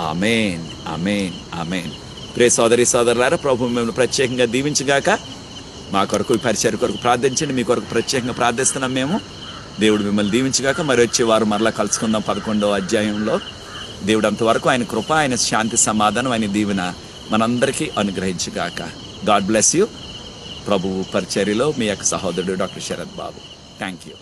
ఆమేన్, ఆమేన్, ఆమేన్. ప్రియ సోదరి సోదరులారా, ప్రభు మిమ్మల్ని ప్రత్యేకంగా దీవించగాక. మా కొరకు, ఈ పరిచర్య కొరకు ప్రార్థించండి. మీ కొరకు ప్రత్యేకంగా ప్రార్థిస్తున్నాం మేము. దేవుడు మిమ్మల్ని దీవించగాక. మరి వచ్చే వారు మరలా కలుసుకుందాం 11వ అధ్యాయంలో. దేవుడు అంతవరకు ఆయన కృప, ఆయన శాంతి, సమాధానం, ఆయన దీవెన మనందరికీ అనుగ్రహించుగాక. God bless you. ప్రభువు పరిచర్యలో మీ యొక్క సహోదరుడు doctor Sarath Babu. Thank you.